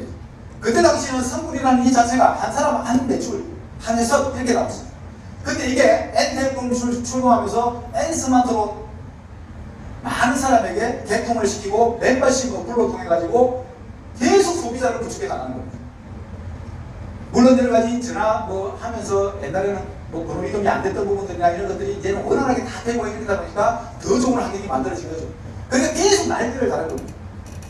그때 당시에는 성분이라는 이 자체가 한 사람 한 매출, 한 회사 이렇게 나왔습니다. 근데 이게 N태풍 출범하면서 N스마트로 많은 사람에게 개통을 시키고 멤버십 어플로 통해 가지고 계속 소비자를 구축해 나가는 겁니다. 물론 여러 가지 전화 뭐 하면서 옛날에는 뭐 번호 이동이 안 됐던 부분들이나 이런 것들이 이제는 원활하게 다 되고 있다 보니까 더 좋은 환경이 만들어진 거죠. 그러니까 계속 날개를 다는 겁니다.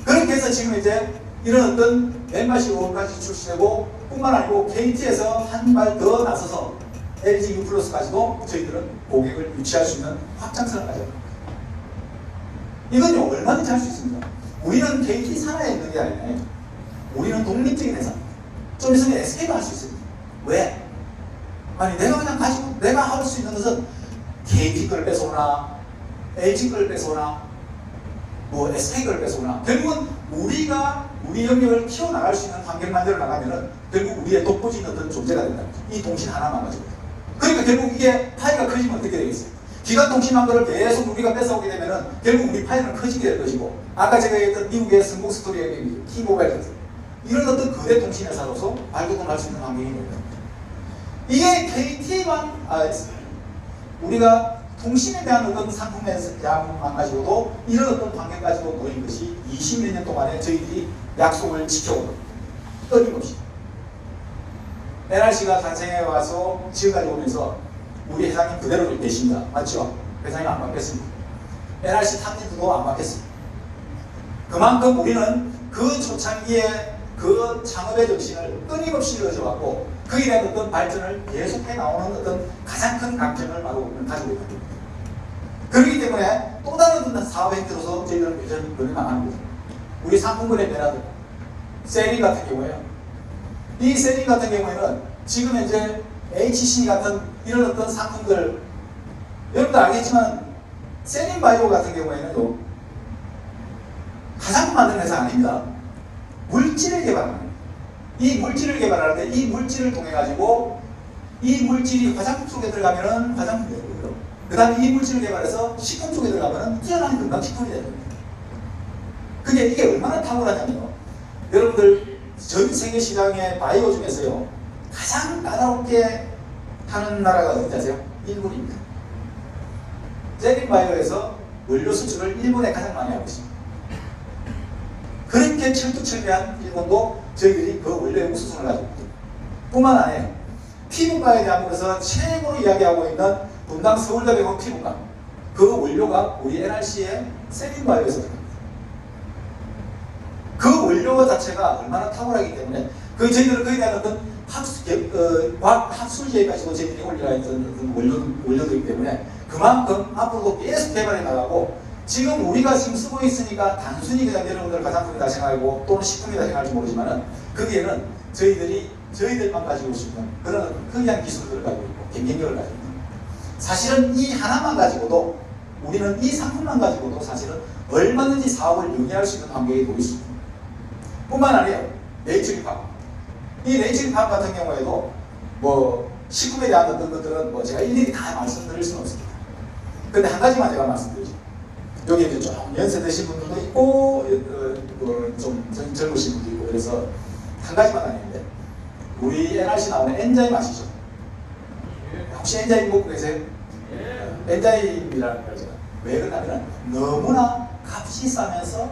그렇게 해서 지금 이제 이런 어떤 멤버십 어플까지 출시되고 뿐만 아니고 KT에서 한 발 더 나서서 LG U+까지도 저희들은 고객을 유치할 수 있는 확장성을 가져갑니다. 이건요 얼마든지 할 수 있습니다. 우리는 KT 산하에 있는 게 아니에요. 우리는 독립적인 회사입니다. 좀 있으면 SK도 할 수 있습니다. 왜? 아니 내가 그냥 가지고 내가 할 수 있는 것은 KT 걸 뺏어오나 LG 걸 뺏어오나 뭐 SK 걸 뺏어오나 결국은 우리가 우리 영역을 키워나갈 수 있는 환경 만들어 나가면은 결국 우리의 독보적인 어떤 존재가 된다. 이 통신 하나만 가지고. 그러니까 결국 이게 파이가 커지면 어떻게 되겠어요? 기관통신망 거를 계속 우리가 뺏어오게 되면은 결국 우리 파이는 커지게 될 것이고 아까 제가 얘기했던 미국의 성공 스토리의 T-모바일 같은 이런 어떤 거대 통신회사로서 발돋움할 수 있는 환경이 됩니다. 이게 KT만 우리가 통신에 대한 어떤 상품만 가지고도 이런 어떤 환경 가지고 놓인 것이 20몇 년 동안에 저희들이 약속을 지켜온 겁니다. 끊임없이. NRC가 탄생해 와서 지금까지 오면서 우리 회장님 그대로 계십니다. 맞죠? 회장님 안 바뀌었습니다. NRC 탑리드도 안 바뀌었습니다. 그만큼 우리는 그 초창기에 그 창업의 정신을 끊임없이 이어져왔고 그에 대한 어떤 발전을 계속해 나오는 어떤 가장 큰 강점을 바로 가지고 있는 겁니다. 그렇기 때문에 또 다른 어떤 사업 행태로서 저희들은 여전히 나가는 거죠. 우리 상품군의 변화들 세링 같은 경우에요. 이 세링 같은 경우에는 지금 현재 HC 같은 이런 어떤 상품들 여러분들 알겠지만 세링 바이오 같은 경우에는요 화장품 만드는 회사 아닙니다. 물질을 개발하는 거예요. 이 물질을 개발할 때 이 물질을 통해 가지고 이 물질이 화장품 속에 들어가면은 화장품이 되고요. 그 다음에 이 물질을 개발해서 식품 속에 들어가면은 뛰어난 건강식품이 되는 거예요. 그게 이게 얼마나 탁월하냐면요. 여러분들 전 세계 시장의 바이오 중에서요 가장 까다롭게 하는 나라가 어딘지 아세요? 일본입니다. 세린 바이오에서 원료 수출을 일본에 가장 많이 하고 있습니다. 그렇게 철두철미한 일본도 저희들이 그 원료의 우수성을 가지고 있습니다. 뿐만 아니라 피부과에 대한 것에서 최고로 이야기하고 있는 분당 서울대병원 피부과 그 원료가 우리 NRC의 세린 바이오에서 들어갑니다. 그 원료 자체가 얼마나 탁월하기 때문에 저희들은 그에 대한 어떤 학술지에 가지고 저희들이 올려야 했던 원료들이기 때문에 그만큼 앞으로도 계속 개발해 나가고 지금 우리가 지금 쓰고 있으니까 단순히 그냥 여러분들 화장품이다 생각하고 또는 식품이다 생각할지 모르지만은 거기에는 저희들만 가지고 있는 그런 특이한 기술들을 가지고 있고 경쟁력을 가지고 있는 사실은 이 하나만 가지고도 우리는 이 상품만 가지고도 사실은 얼마든지 사업을 영위할 수 있는 환경에 놓일 수 있습니다. 뿐만 아니라 네이처리팜 이 네이처리팜 같은 경우에도 뭐 식품에 대한 어떤 것들은 뭐 제가 일일이 다 말씀드릴 수는 없습니다. 근데 한 가지만 제가 말씀드리죠. 여기 이제 좀 연세 드신 분들도 있고 좀 젊으신 분도 있고 그래서 한 가지만 아닌데 우리 NRC 나오는 엔자임 아시죠? 혹시 엔자임 먹고 계세요? 엔자임이라는 거죠. 왜 그러냐면 너무나 값이 싸면서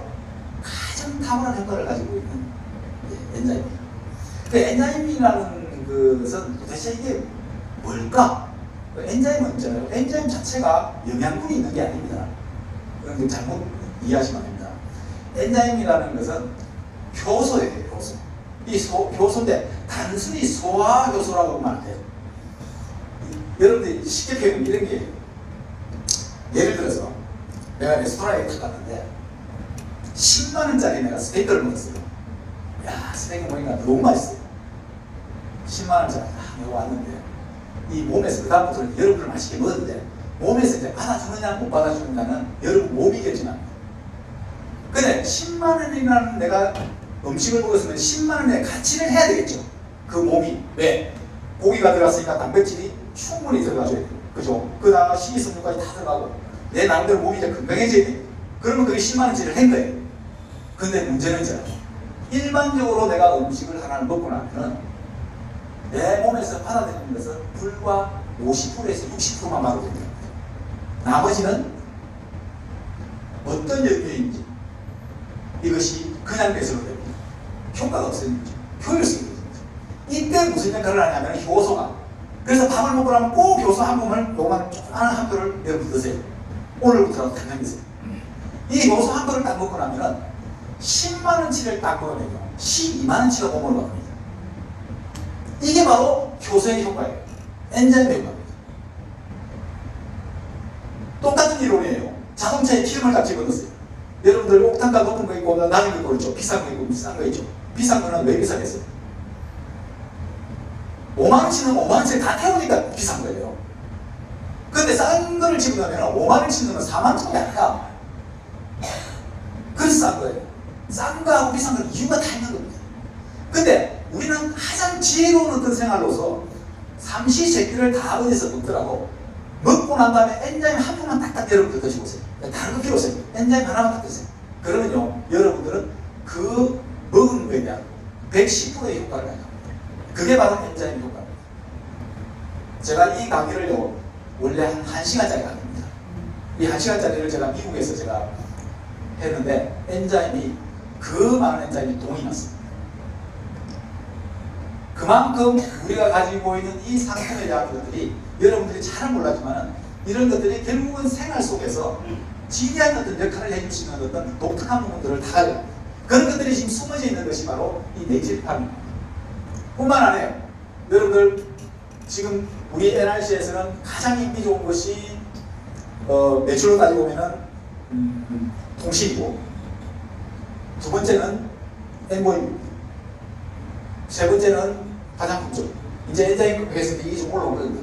가장 탁월한 효과를 가지고 있는 엔자임입니다. 그 엔자임이라는 것은 도대체 이게 뭘까? 엔자임은 있잖아요. 엔자임 자체가 영양분이 있는 게 아닙니다. 그런데 잘못 이해하시면 안 됩니다. 엔자임이라는 것은 효소예요. 효소. 이 효소인데 단순히 소화 효소라고 보면 안 돼요. 여러분들이 쉽게 표현하면 이런 게 예를 들어서 내가 레스토랑에 갔는데 10만 원짜리 내가 스테이크를 먹었어요. 야, 스테이크 먹으니까 너무 맛있어요. 10만 원짜리 내가 왔는데 이 몸에서 그 다음부터는 여러분을 맛있게 먹었는데 몸에서 이제 받아주느냐 못 받아주느냐는 여러분 몸이 결정합니다. 근데 10만 원이라는 내가 음식을 먹었으면 10만 원의 가치를 해야 되겠죠. 그 몸이. 왜? 고기가 들어갔으니까 단백질이 충분히 들어가줘야 돼요. 그죠? 그 다음 식이섬유까지 다 들어가고 내 나름대로 몸이 이제 건강해져야 돼요. 그러면 그게 10만 원짜리를 한 거예요. 근데 문제는 이제 일반적으로 내가 음식을 하나를 먹고 나면은 내 몸에서 받아들이는 것은 불과 50%에서 60%만 받아들입니다. 나머지는 어떤 영역인지 이것이 그냥 배설됩니다. 효과가 없어지는 거죠. 효율성이 없어집니다. 이때 무슨 역할을 하냐면 효소가. 그래서 밥을 먹고 나면 꼭 효소 한 몸을 요만 조그마한 한 그릇을 여러분 드세요. 오늘부터라도 당장 드세요. 이 효소 한 그릇을 딱 먹고 나면은 10만 원치를 딱 먹으면요 12만 원치가 몸으로 갑니다. 이게 바로 효소의 효과예요. 엔자임의 효과입니다. 똑같은 이론이에요. 자동차에 기름을 딱 집어넣었어요. 여러분들 옥탄가 높은 거 있고 낮은 거 있고 그렇죠. 비싼 거 있고 비싼 거 있죠. 비싼 거는 왜 비싸겠어요? 5만 원치는 5만 원치를 다 태우니까 비싼 거예요. 근데 싼 거를 집어넣으면 5만 원치 넣으면 4만 원짜리 아니야. 그래서 싼 거예요. 싼 거하고 비싼 거는 이유가 다 있는 겁니다. 근데 우리는 가장 지혜로운 어떤 생활로서 삼시세끼를 다 어디서 먹더라고. 먹고 난 다음에 엔자임 한 통만 딱딱 여러분들 드셔보세요. 다른 거 필요 없어요. 엔자임 하나만 딱 드세요. 그러면요 여러분들은 그 먹은 거에 대한 110%의 효과를 가져갑니다. 그게 바로 엔자임 효과입니다. 제가 이 강의를요 원래 한 1시간짜리 강의입니다. 이 1시간짜리를 제가 미국에서 제가 했는데 엔자임이 그 많은 엔자임이 동이 났습니다. 그만큼 우리가 가지고 있는 이 상품에 대한 것들이 여러분들이 잘은 몰랐지만 이런 것들이 결국은 생활 속에서 지대한 어떤 역할을 해줄 수 있는 어떤 독특한 부분들을 다 가져요. 그런 것들이 지금 숨어져 있는 것이 바로 이 내질팜입니다. 뿐만 아니에요. 여러분들 지금 우리 NRC에서는 가장 인기 좋은 것이 매출로 따지고 보면은 통신이고 두 번째는 엠보입니다. 세 번째는 화장품. 이제 엔자임 했을 때 이게 좀 올라오거든요.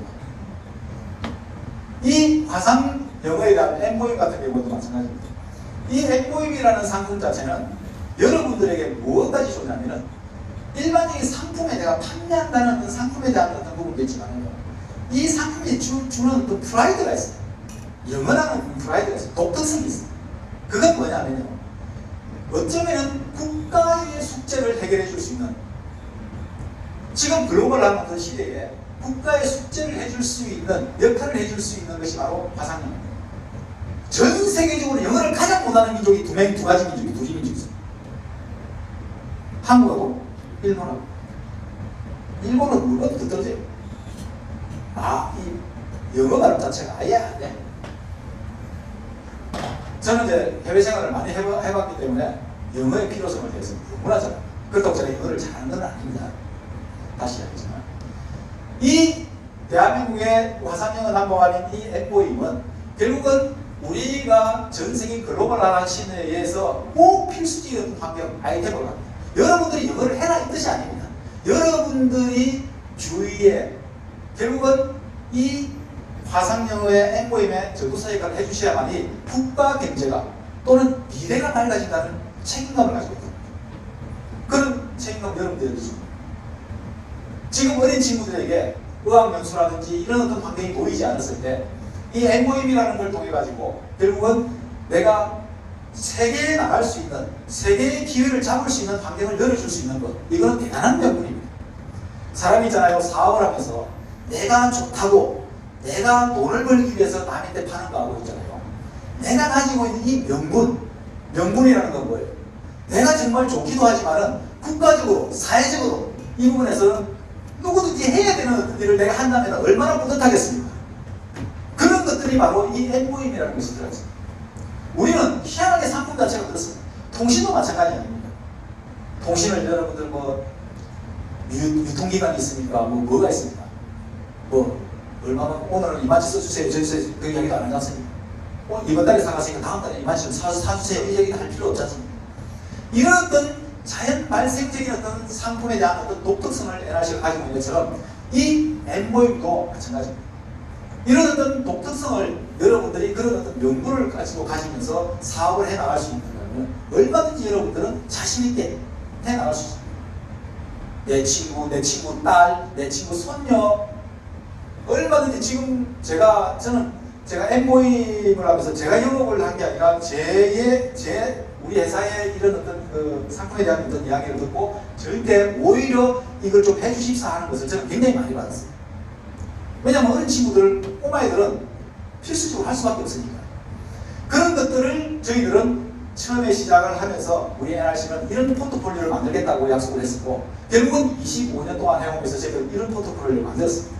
이 화상 영어에 대한 엠보임 같은 경우도 마찬가지입니다. 이 엠보임이라는 상품 자체는 여러분들에게 무엇까지 좋냐면은 일반적인 상품에 내가 판매한다는 어떤 상품에 대한 어떤 부분도 있지만요. 이 상품이 주는 어떤 프라이드가 있어요. 영원한 프라이드가 있어요. 독특성이 있어요. 그건 뭐냐면요. 어쩌면은 국가의 숙제를 해결해 줄 수 있는 지금 글로벌한 어떤 시대에 국가의 숙제를 해줄 수 있는 역할을 해줄 수 있는 것이 바로 화상영어입니다. 전 세계적으로 영어를 가장 못하는 민족이 두 가지 민족이 둘이 민족이 있어요. 한국하고 일본하고. 일본은 물론 더 떨어져요. 이 영어 발음 자체가 아예 안 돼. 저는 이제 해외 생활을 많이 해봤기 때문에 영어의 필요성을 대해서 너무나 잘 그렇다고 제가 영어를 잘하는 건 아닙니다. 다시 이야기하지만 이 대한민국의 화상영어 넘버원인 이 엠보임은 결국은 우리가 전 세계 글로벌한 시대에 의해서 꼭 필수적인 환경 아이템으로 합니다. 여러분들이 영어를 해라 이 뜻이 아닙니다. 여러분들이 주위에 결국은 이 화상영어의 엠보임의 전도사 역할을 해주셔야만이 국가 경제가 또는 미래가 밝아진다는 책임감을 가지고 있습니다. 그런 책임감 여러분들이 있습니다. 지금 어린 친구들에게 의학연수라든지 이런 어떤 환경이 보이지 않았을 때 이 엠보임이라는 걸 통해 가지고 결국은 내가 세계에 나갈 수 있는 세계의 기회를 잡을 수 있는 환경을 열어줄 수 있는 것 이거는 대단한 명분입니다. 사람이 있잖아요. 사업을 하면서 내가 좋다고 내가 돈을 벌기 위해서 남한테 파는 거 하고 있잖아요. 내가 가지고 있는 이 명분이라는 건 뭐예요? 내가 정말 좋기도 하지만은 국가적으로 사회적으로 이 부분에서는 누구든지 해야 되는 어떤 일을 내가 한다면 얼마나 뿌듯하겠습니까? 그런 것들이 바로 이 엠보임이라는 것이 들어있습니다. 우리는 희한하게 상품 자체가 그렇습니다. 통신도 마찬가지 아닙니까? 통신을 여러분들 유통기간이 있습니까? 뭐가 있습니까? 얼마만 오늘은 이만치 써주세요. 저주세요. 그 이야기도 안 하지 않습니까? 이번 달에 사갔으니까 다음 달에 이만치 좀 사주세요. 이 얘기도 할 필요 없지 않습니까? 이런 어떤 자연 발생적인 어떤 상품에 대한 어떤 독특성을 NRC가 가지고 있는 것처럼 이 엠보임도 마찬가지입니다. 이런 어떤 독특성을 여러분들이 그런 어떤 명분을 가지면서 사업을 해 나갈 수 있다면 얼마든지 여러분들은 자신있게 해 나갈 수 있습니다. 내 친구, 내 친구 딸, 내 친구 손녀, 얼마든지 지금 저는 엠보임을 하면서 제가 영업을 한 게 아니라 우리 회사의 이런 어떤 그 상품에 대한 어떤 이야기를 듣고 절대 오히려 이걸 좀 해주십사 하는 것을 저는 굉장히 많이 받았어요. 왜냐하면 어린 친구들, 꼬마애들은 필수적으로 할 수밖에 없으니까. 그런 것들을 저희들은 처음에 시작을 하면서 우리 NRC는 이런 포트폴리오를 만들겠다고 약속을 했었고 결국은 25년 동안 해오면서 저희가 이런 포트폴리오를 만들었습니다.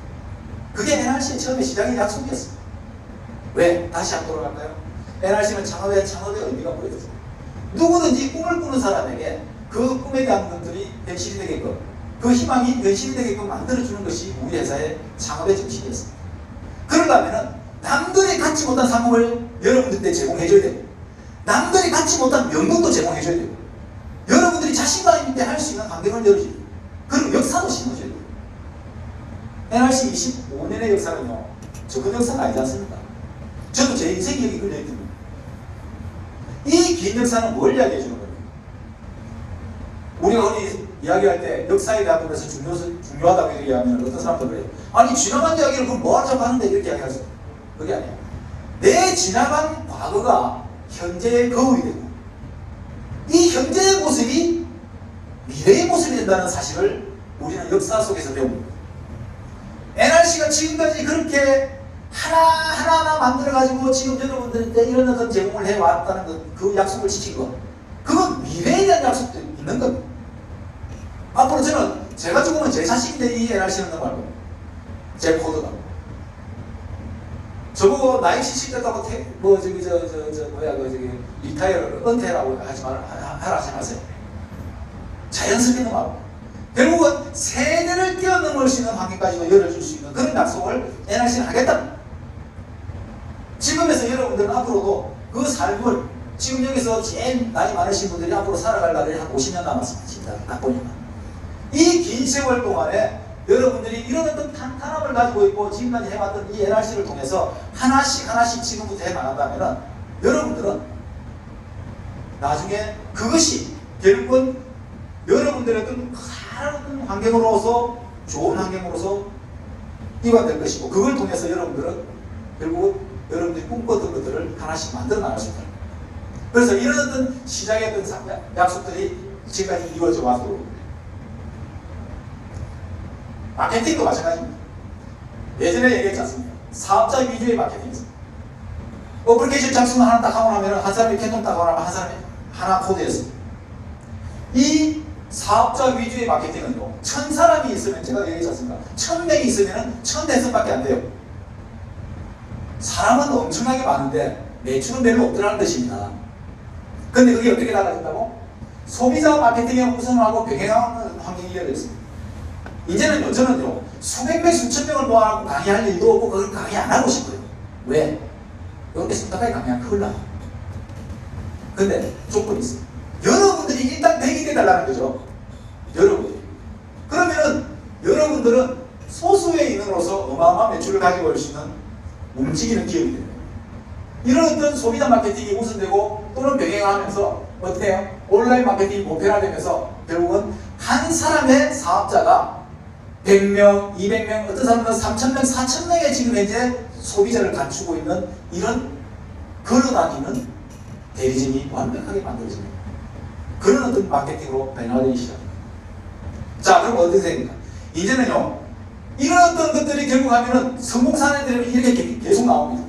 그게 NRC의 처음에 시작의 약속이었습니다. 왜? 다시 한번 돌아갈까요? NRC는 창업의 의미가 뭐였어요? 누구든지 꿈을 꾸는 사람에게 그 꿈에 대한 것들이 현실이 되게끔 그 희망이 현실이 되게끔 만들어주는 것이 우리 회사의 창업의 정신이었습니다. 그러려면 남들이 갖지 못한 상품을 여러분들께 제공해줘야 되고 남들이 갖지 못한 명분도 제공해줘야 되고 여러분들이 자신감 있게 할 수 있는 환경을 열어줘야 돼요. 그리고 역사도 심어줘야 돼요. NRC 25년의 역사는요 적은 역사가 아니지 않습니까? 저도 제 인생이 여기 걸려있습니다. 이 긴 역사는 뭘 이야기해 주는 겁니까? 우리가 흔히 이야기할 때 역사에 대한 부분에서 중요하다고 얘기하면 어떤 사람들 그래요. 아니 지나간 이야기를 그럼 뭐 하자고 하는데 이렇게 이야기하죠. 그게 아니에요. 내 지나간 과거가 현재의 거울이 되고 이 현재의 모습이 미래의 모습이 된다는 사실을 우리는 역사 속에서 배웁니다. NRC가 지금까지 그렇게 하나하나 만들어가지고 지금 여러분들한테 이런 어떤 제공을 해왔다는 것, 그 약속을 지킨 것, 그건 미래에 대한 약속도 있는 겁니다. 앞으로 저는 제가 죽으면 제 자식인데 이 NRC는 거 말고 제 코드가 저보고 나이 70대다고 리타이어를 은퇴라고 하라 하지 마세요. 자연스럽게 넘어가고 결국은 세대를 뛰어넘을 수 있는 환경까지도 열어줄 수 있는 그런 약속을 NRC는 하겠다. 지금에서 여러분들은 앞으로도 그 삶을 지금 여기서 제일 나이 많으신 분들이 앞으로 살아갈 날이 한 50년 남았습니다. 딱 보니까 이 긴 세월 동안에 여러분들이 이런 어떤 탄탄함을 가지고 있고 지금까지 해왔던 이 NRC를 통해서 하나씩 지금부터 해나간다면 여러분들은 나중에 그것이 결국은 여러분들의 어떤 다른 환경으로서 좋은 환경으로서 이완될 것이고 그걸 통해서 여러분들은 결국은 여러분들이 꿈꿨던 것들을 하나씩 만들어 나갈 수 있다. 그래서 이런 어떤 시장의 어떤 약속들이 지금까지 이루어져 왔고 마케팅도 마찬가지입니다. 예전에 얘기했지 않습니까? 사업자 위주의 마케팅이었습니다. 어플리케이션 작성을 하나 딱 하고 나면 한 사람이 캐통 딱 하고 나면 한 사람이 하나 코드였습니다. 이 사업자 위주의 마케팅은요 1000사람이 있으면 제가 얘기했지 않습니까? 1000명이 있으면 1000대선밖에 안 돼요. 사람은 엄청나게 많은데 매출은 별로 없더라는 뜻입니다. 근데 그게 어떻게 달라진다고? 소비자 마케팅에 우선하고 병행하는 환경이 열렸습니다. 이제는요 저는요 수백 명 수천 명을 모아놓고 강의할 일도 없고 그걸 강의 안 하고 싶어요. 왜? 이렇게 순간에 강의하면 큰일 나요. 근데 조건이 있어요. 여러분들이 일단 100이 돼달라는 거죠. 여러분들이. 그러면은 여러분들은 소수의 인원으로서 어마어마한 매출을 가지고 올 수 있는 움직이는 기업이 됩니다. 이런 어떤 소비자 마케팅이 우선되고 또는 병행하면서 어때요? 온라인 마케팅이 보편화되면서 결국은 한 사람의 사업자가 100명, 200명, 어떤 사람은 3,000명, 4,000명의 지금 현재 소비자를 갖추고 있는 이런 걸어다니는 대리점이 완벽하게 만들어집니다. 그런 어떤 마케팅으로 변화되기 시작합니다. 자, 그럼 어떻게 됩니까? 이제는요, 이런 어떤 것들이 결국 하면은 성공 사례들이 이렇게 계속 나옵니다.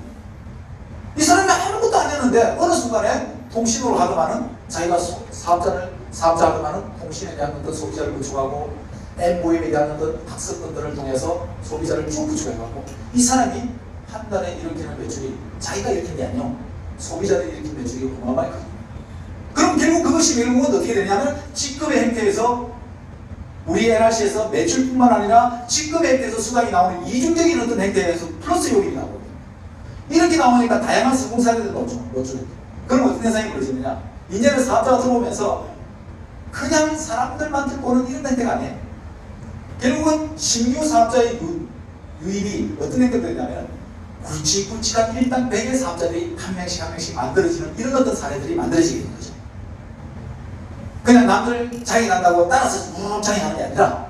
이 사람이 아무것도 안 했는데 어느 순간에 통신으로 하더만은 자기가 사업자 하더만은 통신에 대한 어떤 소비자를 구축하고 엠보임에 대한 어떤 학습권들을 통해서 소비자를 쭉 구축해가고 이 사람이 한 달에 일으키는 매출이 자기가 일으킨 게 아니요 소비자들이 일으킨 매출이 어마어마하게 커집니다. 그럼 결국 그것이 결국은 어떻게 되냐면 직급의 행태에서 우리 NRC에서 매출뿐만 아니라 직급의 행태에서 수당이 나오는 이중적인 어떤 행태에서 플러스 요인이 나오거든요. 이렇게 나오니까 다양한 성공 사례들도 노출됩니다. 그럼 어떤 현상이 벌어지느냐? 이제는 사업자가 들어오면서 그냥 사람들만 들고는 이런 행태가 아니에요. 결국은 신규 사업자의 유입이 어떤 행태가 되냐면 굵직굵직한 일당 100의 사업자들이 한 명씩 만들어지는 이런 어떤 사례들이 만들어지게 되는 거죠. 그냥 남들 장애한다고 따라서 쭉 장애하는 게 아니라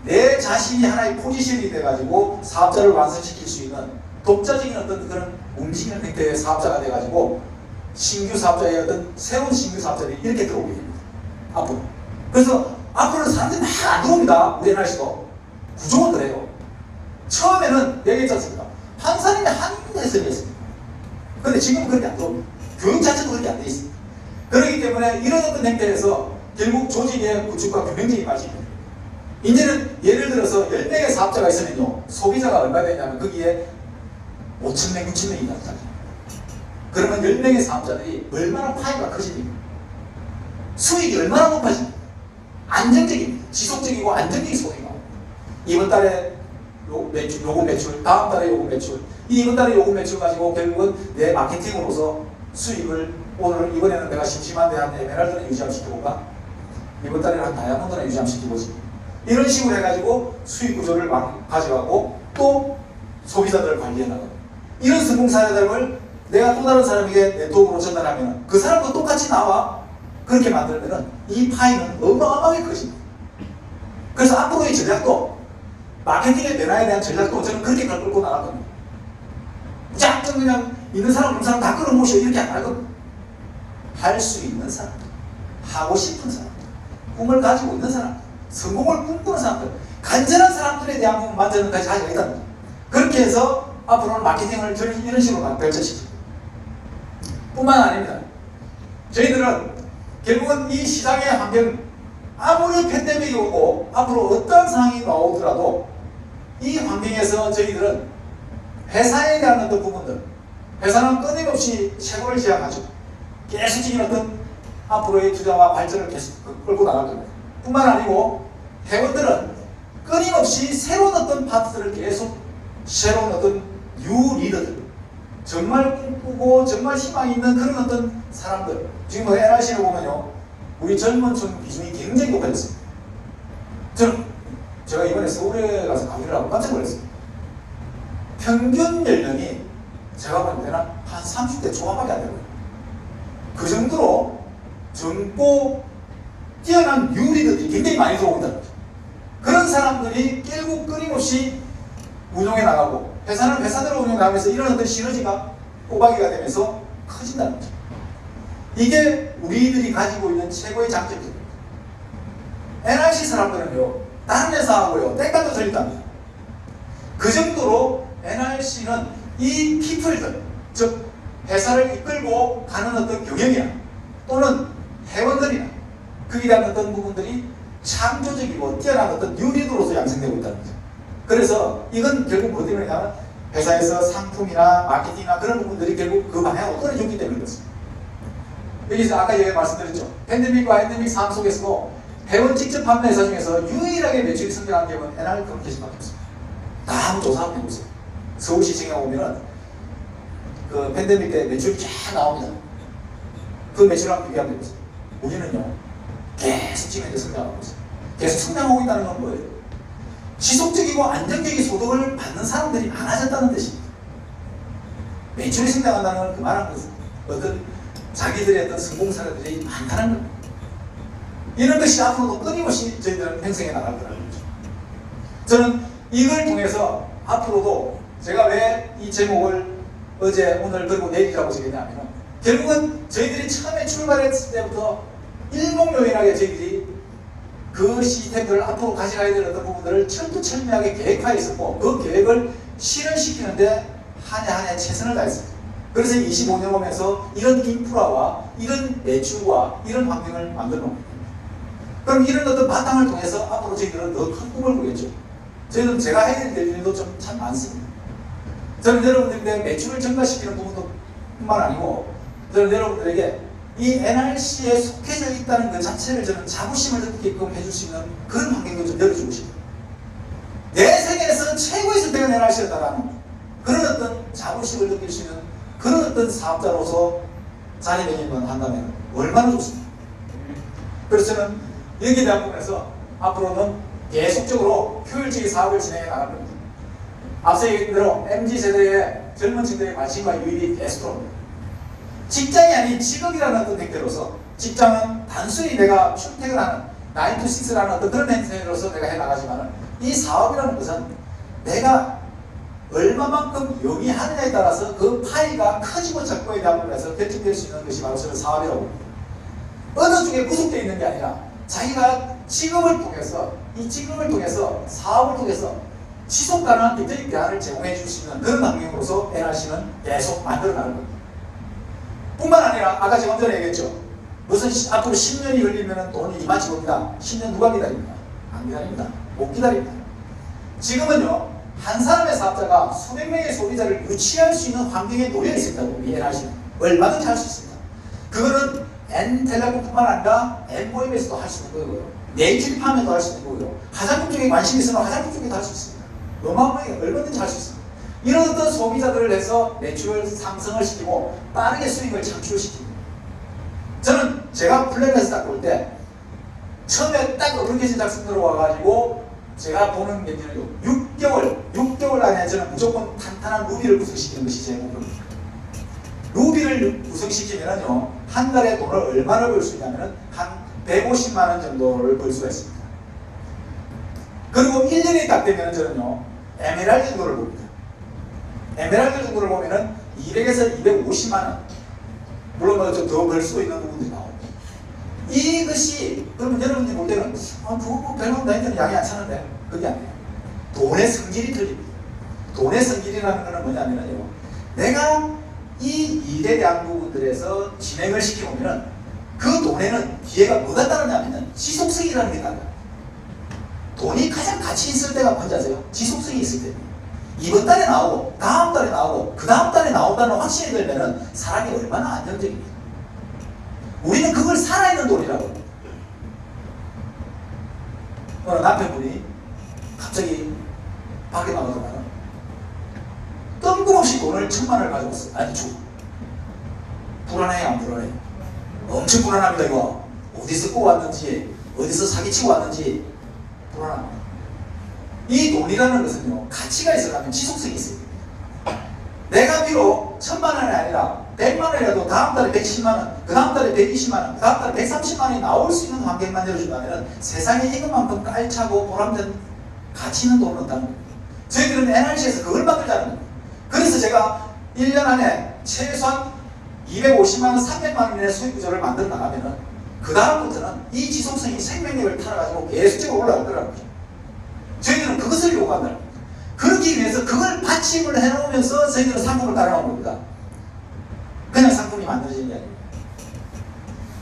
내 자신이 하나의 포지션이 돼가지고 사업자를 완성시킬 수 있는 독자적인 어떤 그런 움직이는 행태의 사업자가 돼가지고 신규 사업자의 어떤 새로운 신규 사업자들이 이렇게 들어오게 됩니다. 앞으로. 그래서 앞으로는 사람들이 막 안 들어옵니다. 우리 NRC도. 구조가 그래요. 처음에는 얘기했지 않습니까? 판사님이 한 해설이었습니다. 그런데 지금은 그렇게 안 들어옵니다. 교육 자체도 그렇게 안 돼 있습니다. 그렇기 때문에 이런 어떤 행태에서 결국 조직의 구축과 균형적인 맛이 있는 거예요. 이제는 예를 들어서 10명의 사업자가 있으면요. 소비자가 얼마 되냐면 거기에 5,000명, 6,000명이 있다는 거죠. 그러면 10명의 사업자들이 얼마나 파이가 커집니까? 수익이 얼마나 높아집니까? 안정적입니다. 지속적이고 안정적인 소득이 나옵니다. 이번 달에 요금 매출, 다음 달에 요금 매출, 이번 달에 요금 매출 가지고 결국은 내 마케팅으로서 수익을 이번에는 내가 심심한데 한 에메랄드는 유지 한번 시켜볼까? 이번 달에는 한 다이아몬드는 유지 한번 시켜보지. 이런 식으로 해가지고 수익 구조를 가져가고 또 소비자들을 관리해나가고 이런 성공 사례들을 내가 또 다른 사람에게 네트워크로 전달하면 그 사람도 똑같이 나와 그렇게 만들면 이 파이는 어마어마하게 커집니다. 그래서 앞으로의 전략도 마케팅의 변화에 대한 전략도 저는 그렇게 끌고 나갈 겁니다. 무작정 그냥 있는 사람 없는 사람 다 끌어모셔 이렇게 안 할 겁니다. 할 수 있는 사람들, 하고 싶은 사람들, 꿈을 가지고 있는 사람들, 성공을 꿈꾸는 사람들, 간절한 사람들에 대한 부분만 저는 다시 하기가 있답니다. 그렇게 해서 앞으로는 마케팅을 저는 이런 식으로 펼쳐지죠. 뿐만 아닙니다. 저희들은 결국은 이 시장의 환경, 아무리 팬데믹이 오고 앞으로 어떤 상황이 나오더라도 이 환경에서 저희들은 회사에 대한 어떤 부분들, 회사는 끊임없이 최고를 지향하죠. 계속적인 어떤 앞으로의 투자와 발전을 계속 끌고 나갈 겁니다. 뿐만 아니고 회원들은 끊임없이 새로운 어떤 파트들을 계속 새로운 어떤 뉴 리더들, 정말 꿈꾸고 정말 희망이 있는 그런 어떤 사람들, 지금 뭐 NRC를 보면요, 우리 젊은 층 비중이 굉장히 높아졌습니다. 제가 이번에 서울에 가서 강의를 하고 깜짝 놀랐습니다. 평균 연령이 제가 볼 때는 한 30대 초반밖에 안 되고요. 그 정도로 젊고 뛰어난 뉴 리더들이 굉장히 많이 들어오고 있다는 거죠. 그런 사람들이 결국 끊임없이 운용해 나가고 회사는 회사대로 운영해 나가면서 이런 어떤 시너지가 꼬박이가 되면서 커진다는 거죠. 이게 우리들이 가지고 있는 최고의 장점입니다. NRC 사람들은요, 다른 회사하고요, 땡깡도 틀린답니다. 그 정도로 NRC는 이 피플들, 즉 회사를 이끌고 가는 어떤 경영이나 또는 회원들이나 그에 대한 어떤 부분들이 창조적이고 뛰어난 어떤 뉴리더로서 양성되고 있다는 거죠. 그래서 이건 결국 뭐 때문이냐면 회사에서 상품이나 마케팅이나 그런 부분들이 결국 그 방향으로 끌어줬기 때문인 것입니다. 여기서 아까 얘기 말씀드렸죠. 팬데믹과 엔데믹 상황 속에서도 회원 직접 판매 회사 중에서 유일하게 매출이 성장한 기업은 NR 커뮤니케이션밖에 없습니다. 다 한번 조사 한번 해보세요. 서울시청에 오면은 그 팬데믹 때 매출이 쫙 나옵니다. 그 매출하고 비교하면 됩니다. 우리는요, 계속 지금 이제 성장하고 있어요. 계속 성장하고 있다는 건 뭐예요? 지속적이고 안정적인 소득을 받는 사람들이 많아졌다는 뜻입니다. 매출이 성장한다는 건 그만한 것은 어떤 자기들의 어떤 성공 사례들이 많다는 겁니다. 이런 것이 앞으로도 끊임없이 저희들은 형성해 나갈 거라는 거죠. 저는 이걸 통해서 앞으로도 제가 왜 이 제목을 어제, 오늘, 그리고 내일이라고 적었냐면 결국은 저희들이 처음에 출발했을 때부터 일목요연하게 저희들이 그 시스템들을 앞으로 가져가야 될 어떤 부분들을 철두철미하게 계획하여 있었고 그 계획을 실현시키는데 한 해 한 해 최선을 다했습니다. 그래서 25년 오면서 이런 인프라와 이런 매출과 이런 환경을 만들어 놓은 겁니다. 그럼 이런 어떤 바탕을 통해서 앞으로 저희들은 더 큰 꿈을 꾸겠죠. 저희는 제가 해야 될 일도 좀 참 많습니다. 저는 여러분들에게 매출을 증가시키는 부분도 뿐만 아니고 저는 여러분들에게 이 NRC에 속해져 있다는 그 자체를 저는 자부심을 느끼게끔 해줄 수 있는 그런 환경도 좀 열어주고 싶어요. 내 생애에서 최고의 선택은 NRC였다라는 그런 어떤 자부심을 느낄 수 있는 그런 어떤 사업자로서 자리매김을 한다면 얼마나 좋습니까? 그래서 저는 여기에 대한 부분에서 앞으로는 계속적으로 효율적인 사업을 진행해 나갈 겁니다. 앞서 얘기한 대로 MZ세대의 젊은 층들의 관심과 유입이 계속 들어옵니다. 직장이 아닌 직업이라는 어떤 행태로서 직장은 단순히 내가 출퇴근하는 9 to 6라는 어떤 그런 행태로서 내가 해나가지만 이 사업이라는 것은 내가 얼마만큼 영위하느냐에 따라서 그 파이가 커지고 적고에 대한 부분에서 결정될 수 있는 것이 바로 저는 사업이라고 봅니다. 어느 쪽에 구속되어 있는 게 아니라 자기가 직업을 통해서 이 직업을 통해서 사업을 통해서 지속 가능한 경제적 대안을 제공해 줄 수 있는 그런 환경으로서 NRC는 계속 만들어 나가는 겁니다. 뿐만 아니라 아까 제가 전에 얘기했죠. 무슨 앞으로 10년이 걸리면 돈이 이만치 옵니다. 10년 누가 기다립니까? 안 기다립니다. 못 기다립니다. 지금은요, 한 사람의 사업자가 수백 명의 소비자를 유치할 수 있는 환경에 놓여 있습니다. 우리 NRC는 얼마든지 할 수 있습니다. 그거는 N텔레콤뿐만 아니라 N모임에서도 할 수 있는 거고요. 네이트리팜에도 할 수 있는 거고요. 화장품 쪽에 관심이 있으면 화장품 쪽에도 할 수 있습니다. 어마어마하게 얼마든지 할 수 있습니다. 이런 어떤 소비자들을 해서 매출 상승을 시키고 빠르게 수익을 창출시킵니다. 저는 제가 플랜에서 딱 볼 때 처음에 딱 어플리케이션 작성 들어와가지고 제가 보는 게는 6개월 안에 저는 무조건 탄탄한 루비를 구성시키는 것이 제 목표입니다. 루비를 구성시키면요, 한 달에 돈을 얼마나 벌 수 있냐면 한 150만 원 정도를 벌 수가 있습니다. 그리고 1년이 딱 되면 저는요, 에메랄드 정도를 봅니다. 에메랄드 정도를 보면은 200에서 250만 원, 물론 좀 더 벌 수 있는 부분들이 나옵니다. 이것이 그러면 여러분들이 볼 때는 그거 뭐 별로 나한테는 양이 안 차는데 그게 아니에요. 돈의 성질이 틀립니다. 돈의 성질이라는 것은 뭐냐면요, 내가 이 일에 대한 부분들에서 진행을 시켜보면은 그 돈에는 기회가 뭐가 따르냐면은 지속성이라는 게 따라요. 돈이 가장 가치 있을 때가 뭔지 아세요? 지속성이 있을 때입니다. 이번 달에 나오고 다음 달에 나오고 그 다음 달에 나온다는 확신이 들면은 사람이 얼마나 안정적입니다. 우리는 그걸 살아있는 돈이라고 합니다. 오늘 남편분이 갑자기 밖에 나가더만 뜬금없이 돈을 1000만 원을 가지고 왔어요. 아니 주 불안해요, 안 불안해요? 엄청 불안합니다. 이거 어디서 꼬왔는지 어디서 사기치고 왔는지 불안합니다. 이 돈이라는 것은요, 가치가 있어가면 지속성이 있어요. 내가 비록 1000만 원이 아니라 100만 원이라도 다음 달에 110만 원, 그 다음 달에 120만 원, 그 다음 달에 130만 원이 나올 수 있는 환경만 열어준다면 세상에 이것만큼 깔차고 보람된 가치 있는 돈을 얻다는 겁니다. 저희들은 NRC에서 그걸 만들자는 겁니다. 그래서 제가 1년 안에 최소한 250만 원, 300만 원의 수익 구조를 만들어 나가면은 그 다음부터는 이 지속성이 생명력을 타러가지고 계속적으로 올라갈 거라는 거죠. 저희들은 그것을 요구한다는 겁니다. 그러기 위해서 그걸 받침을 해놓으면서 저희들은 상품을 따라온 겁니다. 그냥 상품이 만들어지는 게 아닙니다.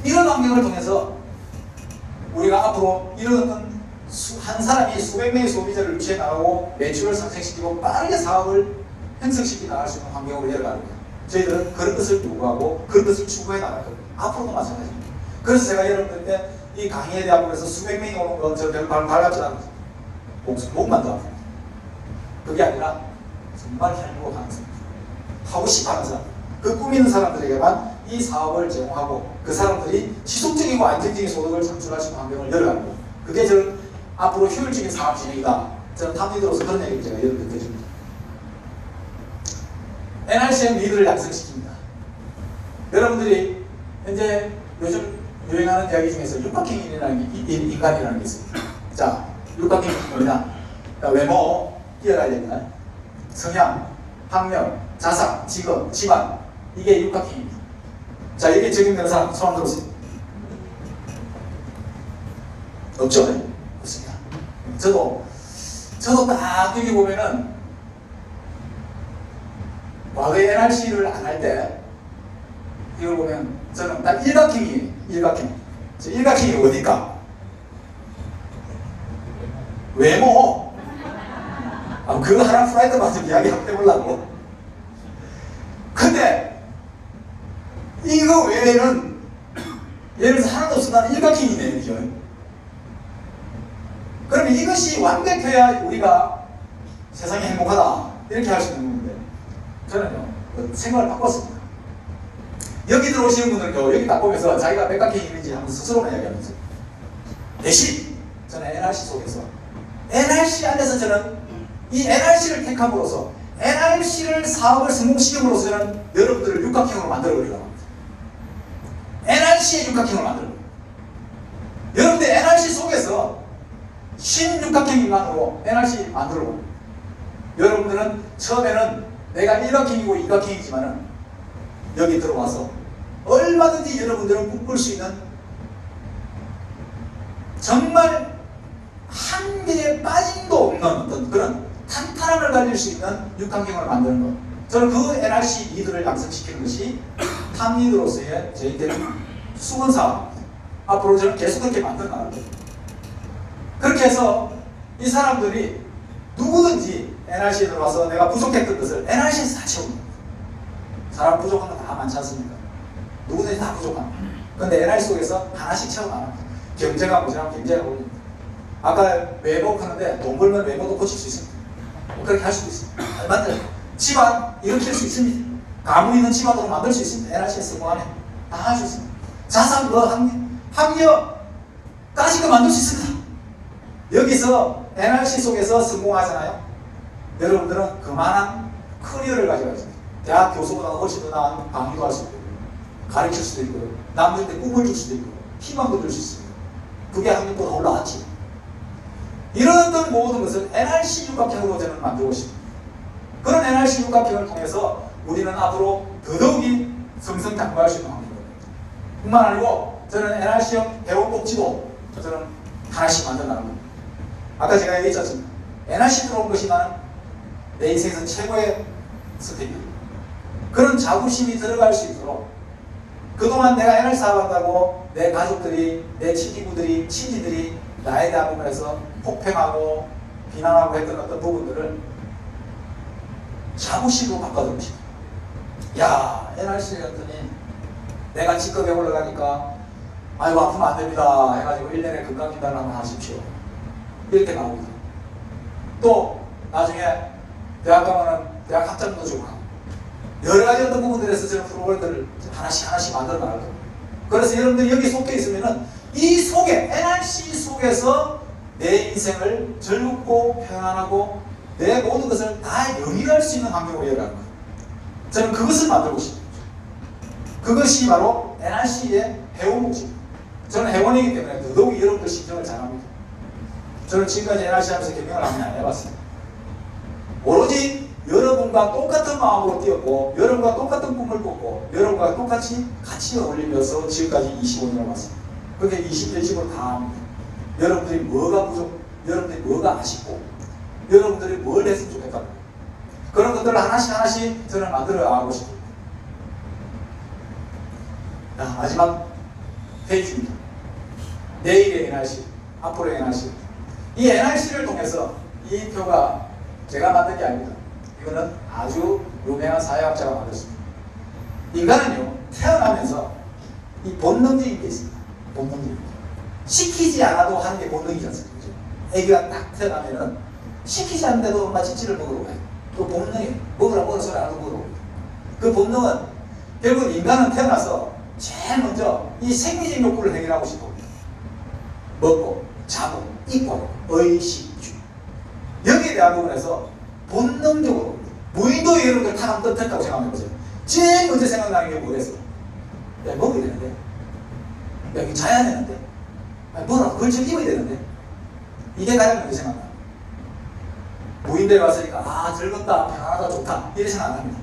이런 환경을 통해서 우리가 앞으로 이런 한 사람이 수백 명의 소비자를 유치해 나가고 매출을 상승시키고 빠르게 사업을 형성시켜 나갈 수 있는 환경으로 열어가는 거예요. 저희들은 그런 것을 요구하고 그런 것을 추구해 나갈 겁니다. 앞으로도 마찬가지입니다. 그래서 제가 여러분들께 이 강의에 대한 부분에서 수백 명이 오는 건 저 별로 발갑지 않습니다. 목만 더 아픕니다. 그게 아니라 정말 행복한 사람, 하고 싶어하는 사람, 그 꿈 있는 사람들에게만 이 사업을 제공하고 그 사람들이 지속적이고 안정적인 소득을 창출할 수 있는 환경을 열어가는 거예요. 그게 저는 앞으로 효율적인 사업 진행이다. 저는 탐리더로서 그런 얘기를 제가 여러분께 드립니다. NRC는 리더를 양성시킵니다. 여러분들이 현재 요즘 유행하는 이야기 중에서 육각형이라는 인간이라는 게 있습니다. 자, 육각형이 뭐냐? 외모, 뛰어나야 됩니다. 성향, 학력, 자산, 직업, 집안, 이게 육각형입니다. 자, 이게 적용되는 사람 손 한번 들어보세요. 없죠? 네? 없습니다. 저도 딱 여기 보면은 과거에 NRC를 안 할 때 이걸 보면 저는 딱 일각형이에요. 일각형. 일각형이 어디까? 외모. 그거 하나 프라이드 마저 이야기 한번 해보려고. 근데 이거 외에는 예를 들어서 하나도 없어. 나는 일각형이네요. 그죠? 그러면 이것이 완벽해야 우리가 세상이 행복하다 이렇게 할 수 있는 건데 저는요 생각을 바꿨습니다. 여기 들어오시는 분들은요 여기 딱 보면서 자기가 몇 각형이 있는지 한번 스스로만 이야기하면서 대신 저는 NRC 속에서 NRC 안에서 저는 이 NRC를 택함으로써 NRC를 사업을 성공시킴으로써 저는 여러분들을 육각형으로 만들어버리려고 합니다. NRC의 육각형을 만들어버려요. 여러분들 NRC 속에서 신육각형인간으로 NRC 만들고 여러분들은 처음에는 내가 일각형이고 이각형이지만은 여기 들어와서 얼마든지 여러분들은 꿈꿀 수 있는 정말 한계에 빠짐도 없는 어떤 그런 탄탄함을 가질 수 있는 육각형을 만드는 것. 저는 그 NRC 리더를 양성시키는 것이 탑 리더로서의 저희들의 수건 사업입니다. 앞으로 저는 계속 그렇게 만들어 나갈 거예요. 그렇게 해서 이 사람들이 누구든지 NRC에 들어와서 내가 부족했던 것을 NRC에서 다 채웁니다. 사람 부족한 거 다 많지 않습니까? 누구든지 다 부족합니다. 그런데 NRC 속에서 하나씩 채워나갑니다. 경제가 모자라면 경제가 올립니다. 아까 외모 하는데 돈 벌면 외모도 고칠 수 있습니다. 그렇게 할 수도 있습니다. 만들 집안 일으킬 수 있습니다. 가문 있는 집안으로 만들 수 있습니다. NRC에서 뭐 안에 다 할 수 있습니다. 자산 뭐 학력까지도 만들 수 있습니다. 여기서 NRC 속에서 성공하잖아요. 여러분들은 그만한 커리어를 가지고 있습니다. 대학 교수보다 훨씬 더 나은 강의도 할 수 있고 가르칠 수도 있고 남들한테 꿈을 줄 수도 있고 희망도 줄 수 있습니다. 그게 학력보다 올라왔지. 이런 어떤 모든 것을 NRC 육각형으로 저는 만들고 싶습니다. 그런 NRC 육각형을 통해서 우리는 앞으로 더더욱이 성성장구할 수 있는 환경입니다. 뿐만 아니고 저는 NRC형 회원복지도 저는 하나씩 만들어 나가는 겁니다. 아까 제가 얘기했지 않습니까? NRC 들어온 것이 나는 내 인생에서 최고의 스텝입니다. 그런 자부심이 들어갈 수 있도록 그동안 내가 NRC 사업한다고 내 가족들이, 내 친구들이, 친지들이 나에 대한 부분에서 폭행하고 비난하고 했던 어떤 부분들을 자부심으로 바꿔주고 싶어요. 야, NRC 했더니 내가 직급에 올라가니까 아이고 아프면 안 됩니다 해가지고 1년에 건강진단을 한번 하십시오. 이렇게 나옵니다. 또 나중에 대학 가면은 대학 학점도 주고 여러 가지 어떤 부분들에서 저는 프로그램들을 하나씩 만들어 나갈 겁니다. 그래서 여러분들이 여기 속해 있으면은 이 속에 NRC 속에서 내 인생을 즐겁고 평안하고 내 모든 것을 다 영위할 수 있는 환경으로 열어가는 거예요. 저는 그것을 만들고 싶습니다. 그것이 바로 NRC의 회원복지입니다. 저는 회원이기 때문에 더더욱 여러분들 심정을 잘 압니다. 저는 지금까지 NRC 하면서 경영을 안 해봤습니다. 오로지 여러분과 똑같은 마음으로 뛰었고 여러분과 똑같은 꿈을 꿨고 여러분과 똑같이 같이 어울리면서 지금까지 25년을 왔습니다. 그렇게 20을 다 합니다. 여러분들이 뭐가 부족, 여러분들이 뭐가 아쉽고 여러분들이 뭘 했으면 좋겠다. 그런 것들을 하나씩 저는 만들어 가고 싶습니다. 자, 마지막 페이지입니다. 내일의 NRC, 앞으로의 NRC. 이 NRC를 통해서 이 표가 제가 만든 게 아닙니다. 이거는 아주 유명한 사회학자가 만들었습니다. 인간은요, 태어나면서 이 본능적인 게 있습니다. 본능적인 게. 시키지 않아도 하는 게 본능이지 않습니까? 애기가 딱 태어나면은 시키지 않는데도 엄마 치치를 먹으러 가요. 그 본능이에요. 먹으라 소리 안 하고 먹으러 가요. 그 본능은 결국 인간은 태어나서 제일 먼저 이 생리적 욕구를 해결하고 싶어. 먹고, 자고, 입고, 의식주. 여기에 대한 부분에서 본능적으로 무인도에 여러분들 다 한번 떴다고 생각해보세요. 제일 먼저 생각나는 게 뭐겠어? 야, 먹어야 되는데. 여기 자야 되는데. 아니, 뭐라, 그걸 즐기면 되는데. 이게 가장 먼저 생각나. 무인도에 왔으니까, 아, 즐겁다, 편안하다, 좋다. 이렇게 생각 안 합니다.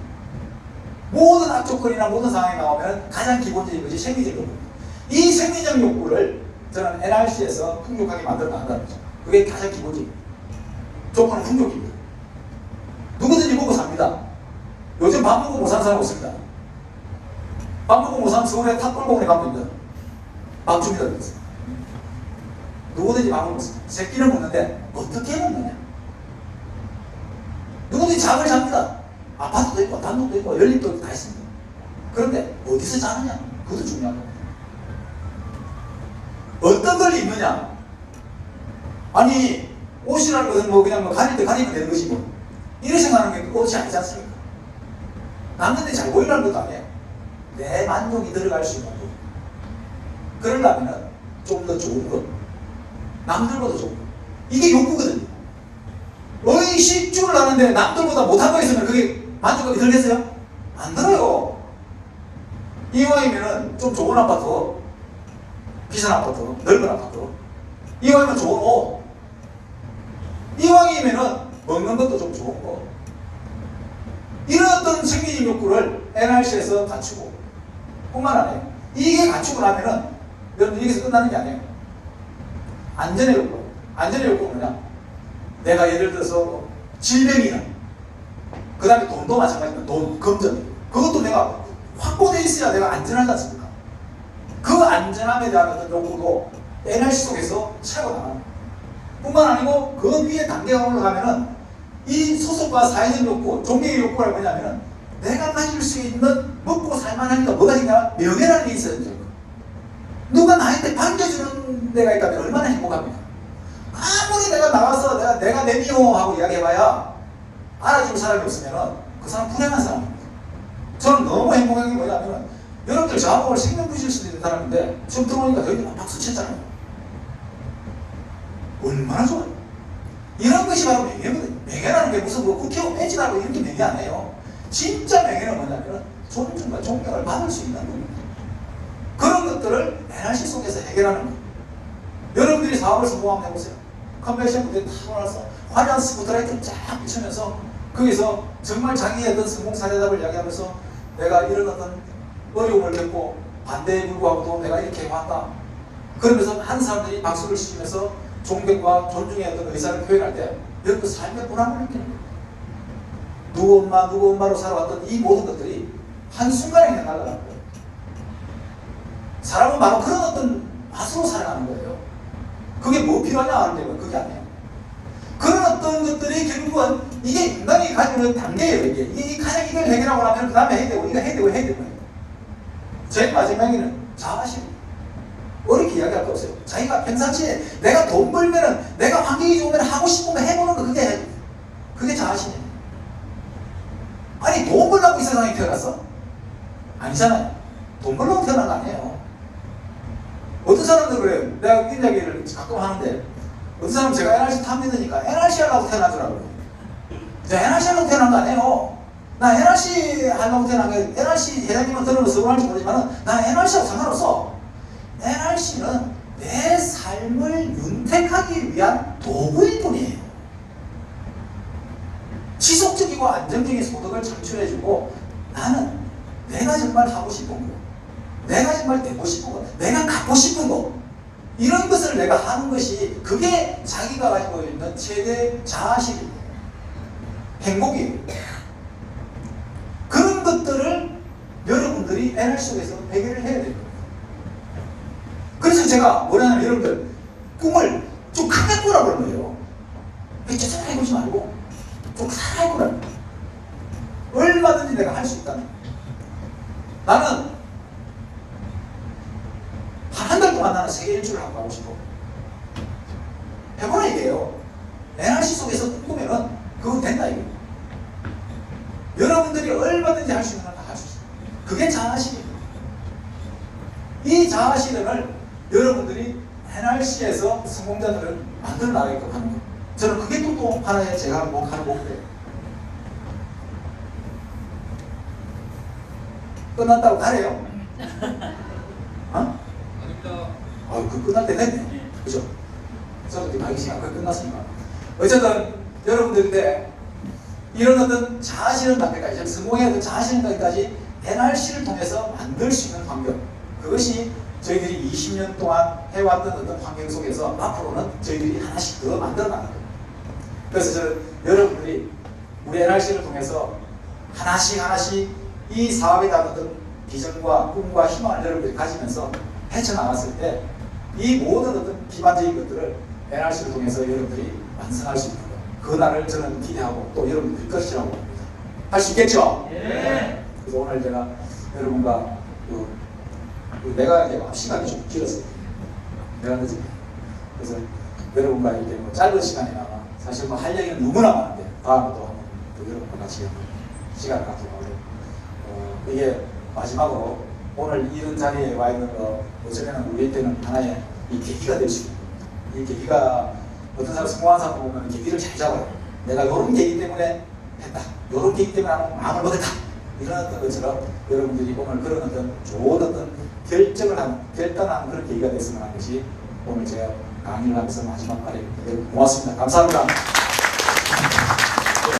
모든 악조건이나 모든 상황이 나오면 가장 기본적인 것이 생리적 욕구입니다. 이 생리적 욕구를 저는 NRC에서 풍족하게 만들어 나간다는 거죠. 그게 가장 기본적입니다. 조건은 풍족입니다. 누구든지 먹고 삽니다. 요즘 밥 먹고 못 사는 사람 없습니다. 밥 먹고 못 사면 서울에 탑골공원에 가면 됩니다. 밥 줍니다. 그래서. 누구든지 밥을 먹습니다. 새끼는 먹는데 어떻게 먹느냐? 누구든지 잠을 잡니다. 아파트도 있고 단독도 있고 연립도 있고 다 있습니다. 그런데 어디서 자느냐? 그것도 중요한 겁니다. 어떤 걸 입느냐? 아니 옷이라는 것은 뭐 그냥 뭐 가릴 때 가리면 되는 것이고 이렇게 생각하는 게 옷이 아니지 않습니까? 남들이 잘 보이라는 것도 아니에요. 내 만족이 들어갈 수 있는 것. 그러려면 좀 더 좋은 것, 남들보다 좋은 거. 이게 욕구거든요. 의식 줄을 아는데 남들보다 못한 거 있으면 그게 만족감이 들겠어요? 안 들어요. 이왕이면은 좀 좋은 아파트, 비싼 아파트, 넓은 아파트, 이왕이면 좋은 옷, 이왕이면은 먹는 것도 좀 좋은 거. 이런 어떤 생리적 욕구를 NRC에서 갖추고 뿐만 아니에요. 이게 갖추고 나면은 여러분 여기서 끝나는 게 아니에요. 안전의 욕구. 안전의 욕구는 뭐냐? 내가 예를 들어서 질병이나 그 다음에 돈도 마찬가지입니다. 돈, 금전. 그것도 내가 확보되어 있어야 내가 안전하지 않습니까? 그 안전함에 대한 어떤 욕구도 NRC 속에서 채워 나가는 뿐만 아니고 그 위에 단계가 올라가면은 이 소속과 사회적 욕구, 종교의 욕구가 뭐냐면은 내가 가질 수 있는 먹고 살만하니까 뭐가 있냐? 명예라는 게 있어야 돼요. 누가 나한테 반겨주는 데가 있다면 얼마나 행복합니까? 아무리 내가 나가서 내가 내미오 하고 이야기해봐야 알아주는 사람이 없으면은 그 사람 불행한 사람입니다. 저는 너무 행복한 게 뭐냐면은 여러분들 저하고 생명부실 수도 있는 사람인데 지금 들어오니까 여기 막 박수 쳤잖아요. 얼마나 좋아요. 이런 것이 바로 명예거든요. 명예라는 게 무슨 뭐 국회의원 매진하고 이런 게 명예 아니에요. 진짜 명예는 뭐냐면 존중과 존경을 받을 수 있는 겁니다. 그런 것들을 NRC 속에서 해결하는 거예요. 여러분들이 사업을 성공하면 해보세요. 컨벤션 무대 탁 올라서 화려한 스포트라이트를 쫙 비추면서 거기서 정말 자기의 어떤 성공 사례답을 이야기하면서 내가 이런 어떤 어려움을 겪고 반대에 불구하고도 내가 이렇게 해왔다. 그러면서 많은 사람들이 박수를 치면서 존경과 존중의 어떤 의사를 표현할 때 여러분 삶의 보람을 느끼는 거예요. 누구 엄마로 살아왔던 이 모든 것들이 한순간에 그냥 날아가는 거예요. 사람은 바로 그런 어떤 맛으로 살아가는 거예요. 그게 뭐 필요하냐 하는데 그게 아니에요. 그런 어떤 것들이 결국은 이게 인간이 가지고 있는 단계예요. 이게 가장 이걸 해결하고 나면 그 다음에 해야 되고 이거 해야 되고 해야 되는 거예요. 제일 마지막에는 자아심. 어렵게 이야기할 거 없어요. 자기가 평상시에 내가 돈 벌면은 내가 환경이 좋으면 하고 싶으면 해보는 거 그게 자아심이에요. 아니 돈 벌려고 이 세상에 태어났어? 아니잖아요. 돈 벌려고 태어난 거 아니에요. 어떤 사람들 그래요. 내가 이야기를 가끔 하는데 어떤 사람은 제가 NRC 탑 믿으니까 NRC 하려고 태어난 줄 알고 제가 NRC 하려고 태어난 거 아니에요. 나 NRC 하려고 태어난 게 NRC 회장님은 들으면 서운할지 모르지만 나 NRC하고 상관없어. NRC는 내 삶을 윤택하기 위한 도구일 뿐이에요. 지속적이고 안정적인 소득을 창출해주고 나는 내가 정말 하고 싶은 거, 내가 정말 되고 싶은 거, 내가 갖고 싶은 거 이런 것을 내가 하는 것이 그게 자기가 가지고 있는 최대 자아실입니다. 행복이에요. 그런 것들을 여러분들이 NRC 속에서 해결을 해야 됩니다. 그래서 제가 뭐냐면 여러분들 꿈을 좀 크게 꾸라고 그런 거예요. 쪼쪼하게 꾸지 말고 좀 크게 꾸라는 거예요. 얼마든지 내가 할 수 있다는 거예요. 나는 한 달 동안 나는 세계 일주를 하고 가고 싶어. 해보라 이게요. NRC 속에서 꿈꾸면은 그건 된다 이거예요. 여러분들이 얼마든지 할 수 있는 걸 다 할 수 있어요. 그게 자아실입니다. 이 자아실현을 여러분들이 NRC에서 성공자들을 만들어 나가게끔 하는 거예요. 저는 그게 또 하나의 제가 하는 목표예요. 끝났다고 가래요? 어? 아닙니다. 그 끝날 때 됐네. 그죠? 저도 지금 하기 시간 거의 끝났으니까. 어쨌든 여러분들인데 이런 어떤 자아실현 단계까지, 성공의 어떤 자아실현 단계까지 NRC를 통해서 만들 수 있는 환경. 그것이 저희들이 20년 동안 해왔던 어떤 환경 속에서 앞으로는 저희들이 하나씩 더 만들어 나가는 거예요. 그래서 저는 여러분들이 우리 NRC를 통해서 하나씩 이 사업에 대한 어떤 비전과 꿈과 희망을 여러분들이 가지면서 헤쳐나갔을 때 이 모든 어떤 기반적인 것들을 NRC를 통해서 여러분들이 완성할 수 있는 거예요. 그 날을 저는 기대하고 또 여러분들이 것이라고 봅니다. 할 수 있겠죠? 네. 그래서 오늘 제가 여러분과 내가 이제 시간이 좀 길었어요. 내가 늦은. 그래서 여러분과 이렇게 뭐 짧은 시간이나 사실 뭐 할 얘기는 너무나 많은데 다음에 또 한번 또 여러분과 같이 시간을 갖도록 하고 이게 마지막으로 오늘 이런 자리에 와 있는 거 어쩌면 우리한테는 하나의 이 계기가 될 수 있는 겁니다. 이 계기가 어떤 사람 성공한 사람 보면 계기를 잘 잡아요. 내가 이런 계기 때문에 했다. 이런 계기 때문에 마음을 먹었다. 이런 어떤 것처럼 여러분들이 오늘 그런 어떤 좋은 어떤 결단하는 그런 계기가 됐으면 하는 것이 오늘 제가 강의를 하면서 마지막 말입니다. 고맙습니다. 감사합니다.